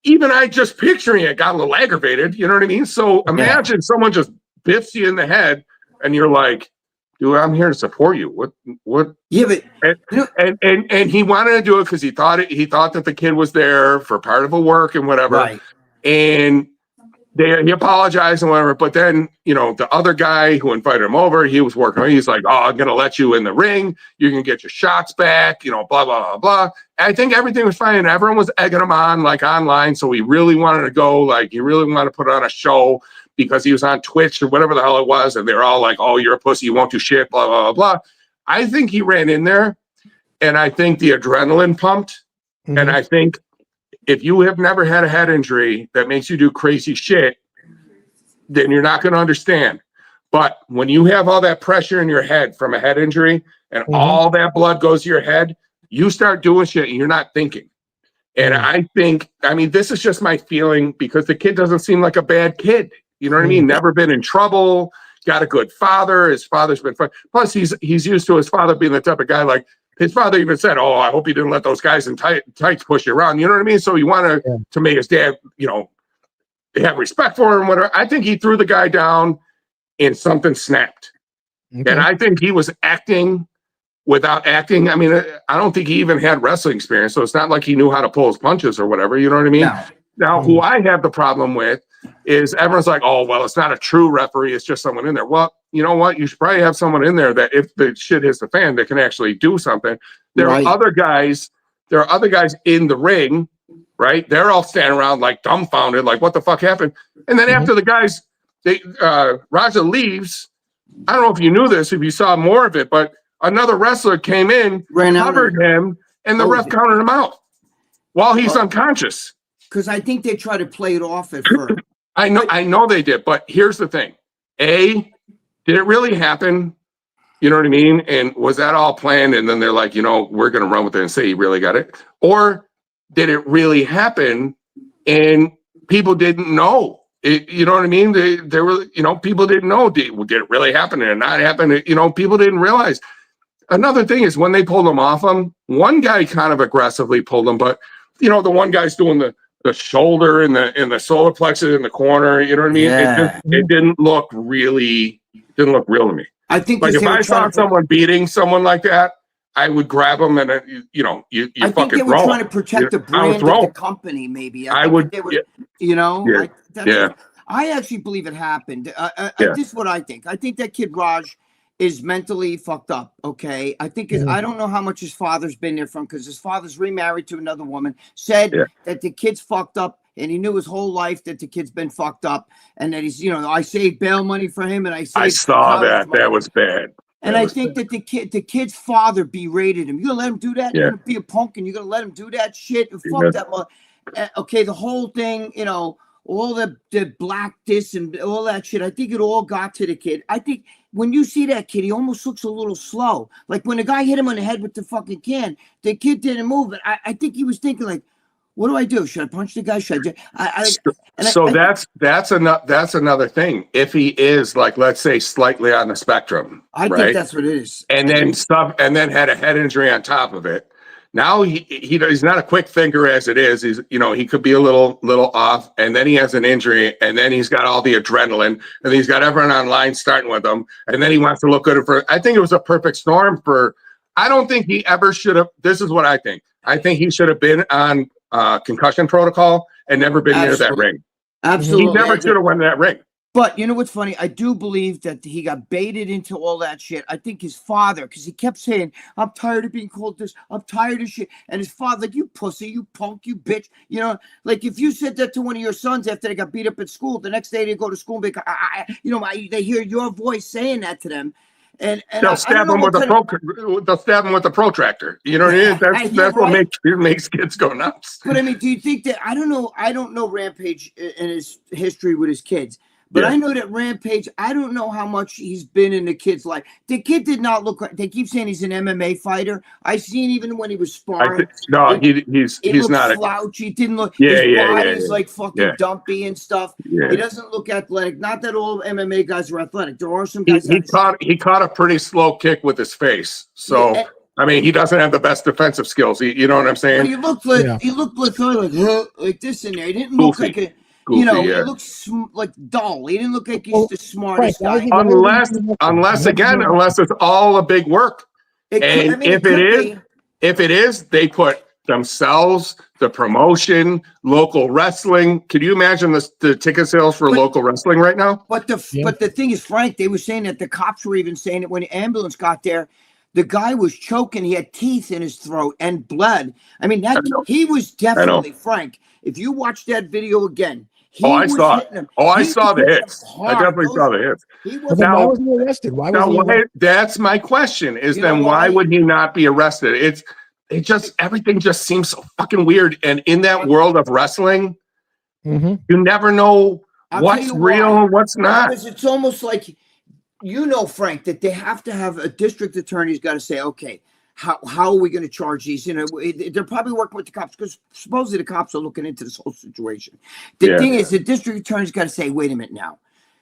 [SPEAKER 4] even I just picturing it got a little aggravated. You know what I mean? So imagine someone just biffs you in the head and you're like, dude, I'm here to support you. What? Yeah, but and he wanted to do it because he thought that the kid was there for part of a work and whatever.
[SPEAKER 3] Right.
[SPEAKER 4] And he apologized and whatever. But then, the other guy who invited him over, he was working. He's like, oh, I'm going to let you in the ring. You can get your shots back, blah, blah, blah, blah. And I think everything was fine. Everyone was egging him on, like online. So he really wanted to go, like, he really wanted to put on a show because he was on Twitch or whatever the hell it was. And they were all like, oh, you're a pussy. You won't do shit, blah, blah, blah, blah. I think he ran in there and I think the adrenaline pumped. And I think if you have never had a head injury that makes you do crazy shit, then you're not going to understand. But when you have all that pressure in your head from a head injury and all that blood goes to your head, you start doing shit and you're not thinking. And I mean, this is just my feeling because the kid doesn't seem like a bad kid. You know what I mean? Never been in trouble, got a good father. His father's been fun. Plus, he's used to his father being the type of guy like, his father even said, oh, I hope you didn't let those guys in tights push you around. You know what I mean? So you want to make his dad, have respect for him, whatever. I think he threw the guy down and something snapped. And I think he was acting without acting. I mean, I don't think he even had wrestling experience. So it's not like he knew how to pull his punches or whatever. You know what I mean? No. Now, who I have the problem with is everyone's like, oh, well, it's not a true referee. It's just someone in there. Well, you know what? You should probably have someone in there that if the shit hits the fan, that can actually do something. There are other guys in the ring, right? They're all standing around like dumbfounded, like what the fuck happened? And then after the guys, Raja leaves. I don't know if you knew this, if you saw more of it, but another wrestler came in, covered him, and the ref counted him out while he's unconscious.
[SPEAKER 3] Because I think they try to play it off at first.
[SPEAKER 4] I know they did, but here's the thing. Did it really happen? You know what I mean? And was that all planned? And then they're like, we're going to run with it and say he really got it. Or did it really happen and people didn't know? You know what I mean? They were, people didn't know. Did it really happen or not happen? People didn't realize. Another thing is when they pulled him off him, one guy kind of aggressively pulled him, but the one guy's doing the shoulder and the solar plexus in the corner. You know what I mean?
[SPEAKER 3] Yeah.
[SPEAKER 4] It didn't look real to me.
[SPEAKER 3] I think
[SPEAKER 4] like if I saw someone beating someone like that, I would grab them and you
[SPEAKER 3] I think they were trying to protect the brand of the company. Maybe I would. They were, I actually believe it happened. This is what I think. I think that kid Raj is mentally fucked up. Okay, I think I don't know how much his father's been there from, because his father's remarried to another woman. Said that the kid's fucked up, and he knew his whole life that the kid's been fucked up, and that he's I saved bail money for him, and I
[SPEAKER 4] saw that. That was bad.
[SPEAKER 3] And I think that the kid's father berated him. You gonna let him do that? You're gonna be a punk, and you're gonna let him do that shit? Fuck that mother. Okay, the whole thing, all the black this and all that shit. I think it all got to the kid. I think when you see that kid, he almost looks a little slow. Like when the guy hit him on the head with the fucking can, the kid didn't move. But I think he was thinking like, what do I do? Should I punch the guy? Should that's another thing. If he is like, let's say, slightly on the spectrum, I think that's what it is.
[SPEAKER 4] And then had a head injury on top of it. Now he's not a quick thinker as it is. He's he could be a little off, and then he has an injury, and then he's got all the adrenaline, and he's got everyone online starting with him, and then he wants to look good for. I think it was a perfect storm for. I don't think he ever should have. This is what I think. I think he should have been on concussion protocol and never been near that ring.
[SPEAKER 3] Absolutely,
[SPEAKER 4] he never should have won that ring.
[SPEAKER 3] But you know what's funny? I do believe that he got baited into all that shit. I think his father, because he kept saying, I'm tired of being called this. I'm tired of shit. And his father, like, you pussy, you punk, you bitch. Like if you said that to one of your sons after they got beat up at school, the next day they go to school and they hear your voice saying that to them. And
[SPEAKER 4] they'll stab him with a protractor. You know what I mean? That's what makes kids go nuts.
[SPEAKER 3] But I mean, do you think that I don't know Rampage and his history with his kids. But I know that Rampage, I don't know how much he's been in the kid's life. The kid did not look like, they keep saying he's an MMA fighter. I seen even when he was sparring.
[SPEAKER 4] He's not
[SPEAKER 3] slouchy. Didn't look, his body's like fucking dumpy and stuff. Yeah. He doesn't look athletic. Not that all MMA guys are athletic. There are some guys.
[SPEAKER 4] He caught a pretty slow kick with his face. So, I mean, he doesn't have the best defensive skills. You know what I'm saying?
[SPEAKER 3] He looked like this in there. He didn't look like a. He looks like dull. He didn't look like he's the smartest guy.
[SPEAKER 4] Unless it's all a big work. If it is, they put themselves, the promotion, local wrestling. Can you imagine the ticket sales for local wrestling right now?
[SPEAKER 3] But the thing is, Frank, they were saying that the cops were even saying that when the ambulance got there, the guy was choking. He had teeth in his throat and blood. I mean, he was definitely, Frank. If you watch that video again.
[SPEAKER 4] I saw it. I saw the hits. I definitely saw the hits.
[SPEAKER 2] Why was he arrested?
[SPEAKER 4] That's my question. Why would he not be arrested? Everything just seems so fucking weird. And in that world of wrestling, you never know what's real and what's not.
[SPEAKER 3] Because it's almost like, Frank, that they have to have a district attorney's got to say, okay, how are we going to charge these? They're probably working with the cops because supposedly the cops are looking into this whole situation. The thing is, the district attorney's got to say, wait a minute now.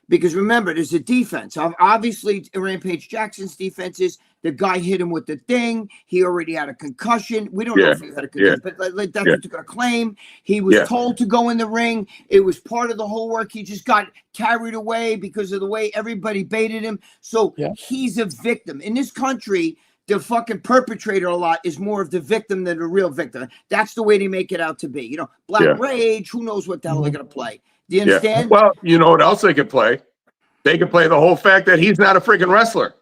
[SPEAKER 3] Because remember, there's a defense. Obviously, Rampage Jackson's defense is the guy hit him with the thing. He already had a concussion. We don't know if he had a concussion, but that's what they're going to claim. He was told to go in the ring. It was part of the whole work. He just got carried away because of the way everybody baited him. So he's a victim. In this country, the fucking perpetrator a lot is more of the victim than the real victim. That's the way they make it out to be. Black Rage, who knows what the hell they're going to play. Do you understand?
[SPEAKER 4] Well, you know what else they could play? They could play the whole fact that he's not a freaking wrestler.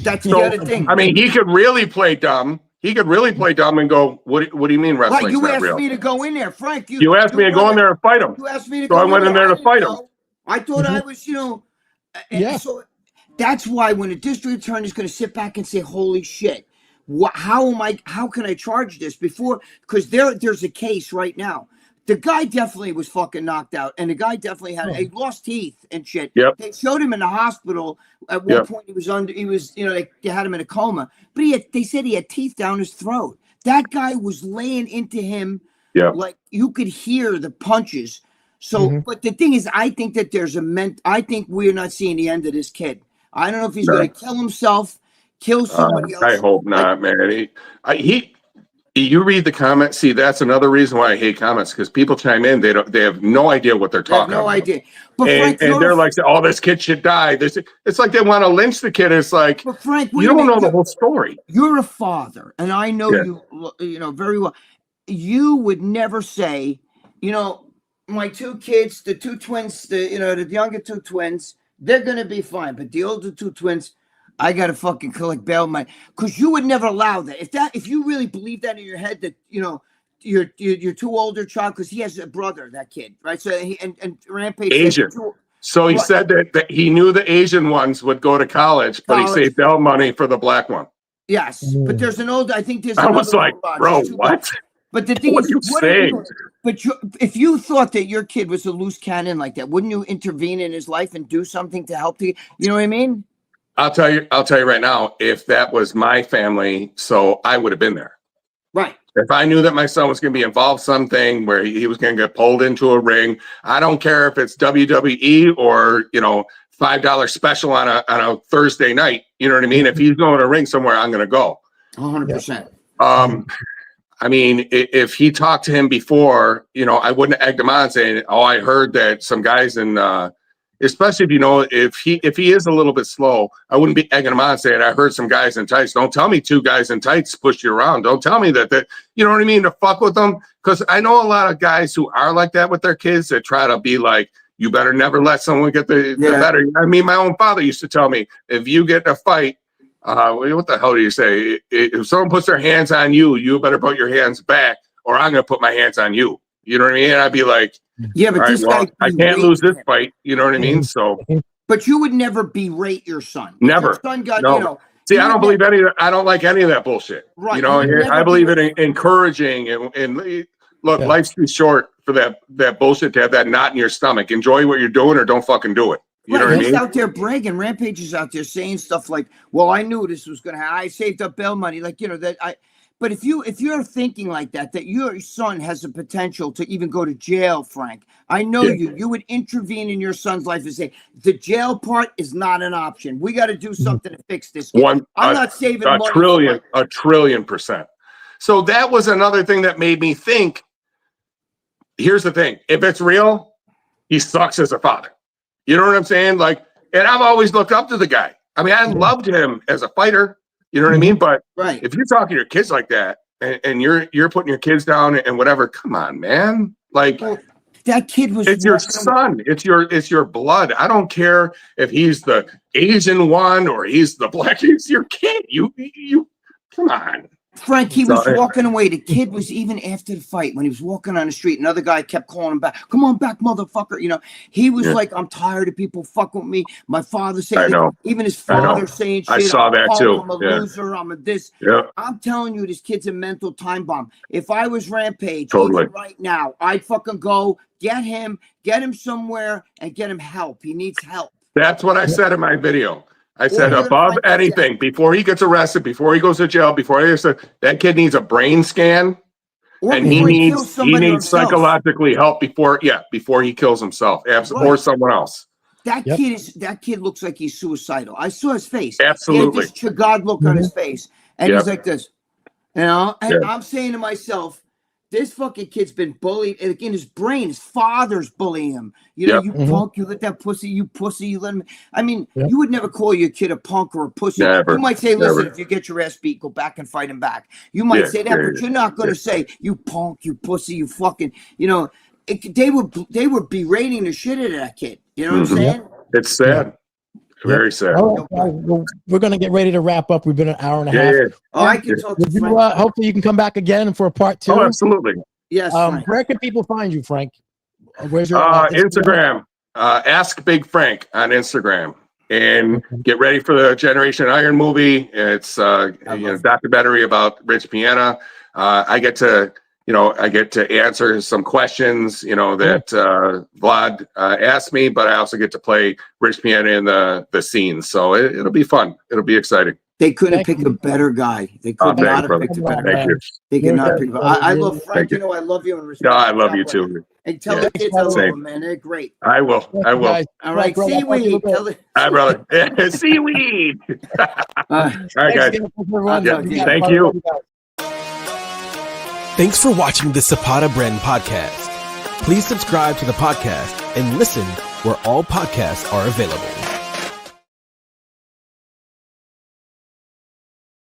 [SPEAKER 3] That's the other thing.
[SPEAKER 4] I mean, he could really play dumb. He could really play dumb and go, what do you mean wrestling's
[SPEAKER 3] you
[SPEAKER 4] not
[SPEAKER 3] asked
[SPEAKER 4] real?
[SPEAKER 3] Me to go in there, Frank.
[SPEAKER 4] You asked me to go in there and fight him.
[SPEAKER 3] You asked me to
[SPEAKER 4] go in there. So I went in there to fight him.
[SPEAKER 3] I thought I was, So that's why when a district attorney is going to sit back and say, holy shit, how can I charge this before? Because there's a case right now. The guy definitely was fucking knocked out, and the guy definitely he lost teeth and shit.
[SPEAKER 4] Yep.
[SPEAKER 3] They showed him in the hospital at one point. He was they had him in a coma, but they said he had teeth down his throat. That guy was laying into him, like you could hear the punches. So, but the thing is, I think that I think we're not seeing the end of this kid. I don't know if he's going to kill himself, kill somebody else.
[SPEAKER 4] I hope not, man. You read the comments. See, that's another reason why I hate comments, because people chime in. They have no idea what they're talking about.
[SPEAKER 3] No idea. But
[SPEAKER 4] Frank, and they're like, "Oh, this kid should die." It's like they want to lynch the kid. It's like,
[SPEAKER 3] but Frank,
[SPEAKER 4] you don't know the whole story.
[SPEAKER 3] You're a father, and I know you know very well. You would never say, my two kids, the two twins, the younger two twins, they're gonna be fine, but the older two twins, I gotta fucking collect bail money, because you would never allow that. If you really believe that in your head, that your two older child, because he has a brother, that kid, right? So and Rampage
[SPEAKER 4] Asian. So he said that he knew the Asian ones would go to college, but he saved bail money for the black one.
[SPEAKER 3] Yes, but there's an older. I think there's.
[SPEAKER 4] I was like, bro, what?
[SPEAKER 3] But the thing
[SPEAKER 4] what
[SPEAKER 3] is,
[SPEAKER 4] are you saying?
[SPEAKER 3] If you thought that your kid was a loose cannon like that, wouldn't you intervene in his life and do something to help you? You know what I mean?
[SPEAKER 4] I'll tell you right now, if that was my family, so I would have been there.
[SPEAKER 3] Right.
[SPEAKER 4] If I knew that my son was going to be involved in something where he was going to get pulled into a ring, I don't care if it's WWE or, $5 special on a Thursday night. You know what I mean? If he's going to a ring somewhere, I'm going to go.
[SPEAKER 3] 100%.
[SPEAKER 4] I mean, if he talked to him before, I wouldn't have egged him on saying, "Oh, I heard that some guys in," especially if he is a little bit slow, I wouldn't be egging him on saying, "I heard some guys in tights." Don't tell me two guys in tights pushed you around. Don't tell me that you know what I mean, to fuck with them, because I know a lot of guys who are like that with their kids that try to be like, "You better never let someone get the better." I mean, my own father used to tell me, if you get in a fight. What the hell do you say? If someone puts their hands on you, you better put your hands back, or I'm going to put my hands on you. You know what I mean? And I'd be like,
[SPEAKER 3] yeah, but this guy,
[SPEAKER 4] I can't lose this fight. You know what I mean? So,
[SPEAKER 3] but you would never berate your son.
[SPEAKER 4] Never.
[SPEAKER 3] Your son got,
[SPEAKER 4] See, I don't believe I don't like any of that bullshit.
[SPEAKER 3] Right.
[SPEAKER 4] I believe in encouraging and look, life's too short for that bullshit to have that knot in your stomach. Enjoy what you're doing, or don't fucking do it. You know what I mean?
[SPEAKER 3] He's out there bragging. Rampage is out there saying stuff like, "Well, I knew this was going to happen. I saved up bail money." Like, that I. But if you're thinking like that your son has the potential to even go to jail, Frank, I know you would intervene in your son's life and say the jail part is not an option. We got to do something to fix this. I'm not saving money.
[SPEAKER 4] A trillion %. So that was another thing that made me think. Here's the thing: if it's real, he sucks as a father. You know what I'm saying? Like, and I've always looked up to the guy. I mean, I loved him as a fighter. You know what I mean? But if you're talking to your kids like that, and you're putting your kids down and whatever, come on, man. Like,
[SPEAKER 3] that kid was.
[SPEAKER 4] It's your son. It's your blood. I don't care if he's the Asian one or he's the black. He's your kid. You come on.
[SPEAKER 3] Frank, he was walking away. The kid was, even after the fight, when he was walking on the street, another guy kept calling him back. "Come on back, motherfucker." He was like, "I'm tired of people fucking with me." My father saying, even his father saying shit.
[SPEAKER 4] I saw that too.
[SPEAKER 3] I'm a loser. I'm a this.
[SPEAKER 4] Yeah.
[SPEAKER 3] I'm telling you, this kid's a mental time bomb. If I was Rampage, even right now, I'd fucking go get him somewhere and get him help. He needs help.
[SPEAKER 4] That's what I said in my video. I said, above anything, before he gets arrested, before he goes to jail, that kid needs a brain scan, and he needs psychologically help before he kills himself, or someone else.
[SPEAKER 3] That kid looks like he's suicidal. I saw his face.
[SPEAKER 4] Absolutely.
[SPEAKER 3] He had this chagad look on his face, and he's like this, And I'm saying to myself, this fucking kid's been bullied, and in his brain, his father's bullying him. You punk, you let that pussy, you let him. I mean, you would never call your kid a punk or a pussy.
[SPEAKER 4] Never,
[SPEAKER 3] you might say, listen, if you get your ass beat, go back and fight him back. You might say that, but you're not going to say, you punk, you pussy, you fucking, they were berating the shit out of that kid. You know what I'm saying?
[SPEAKER 4] It's sad. Very sad.
[SPEAKER 2] All right, well, we're going to get ready to wrap up. We've been an hour and a half.
[SPEAKER 3] Oh, I can talk to Frank.
[SPEAKER 2] Hopefully you can come back again for a part 2.
[SPEAKER 4] Oh, absolutely.
[SPEAKER 3] Yes.
[SPEAKER 2] Where can people find you, Frank? Where's your
[SPEAKER 4] Instagram? Ask Big Frank on Instagram, and get ready for the Generation Iron movie. It's documentary about Rich Piana. I get to I get to answer some questions, that Vlad asked me, but I also get to play Rich Piana in the scenes. So it'll be fun. It'll be exciting.
[SPEAKER 3] They couldn't pick a better guy. They could not have picked a better guy. They could not pick. I love Frank. I love you and respect.
[SPEAKER 4] No, I love you too.
[SPEAKER 3] And tell the kids I love them, man. They're great.
[SPEAKER 4] I will. I will.
[SPEAKER 3] All right, seaweed.
[SPEAKER 4] Hi, brother. Seaweed. All right, guys. Thank you.
[SPEAKER 5] Thanks for watching the Zapata Brand Podcast. Please subscribe to the podcast and listen where all podcasts are available.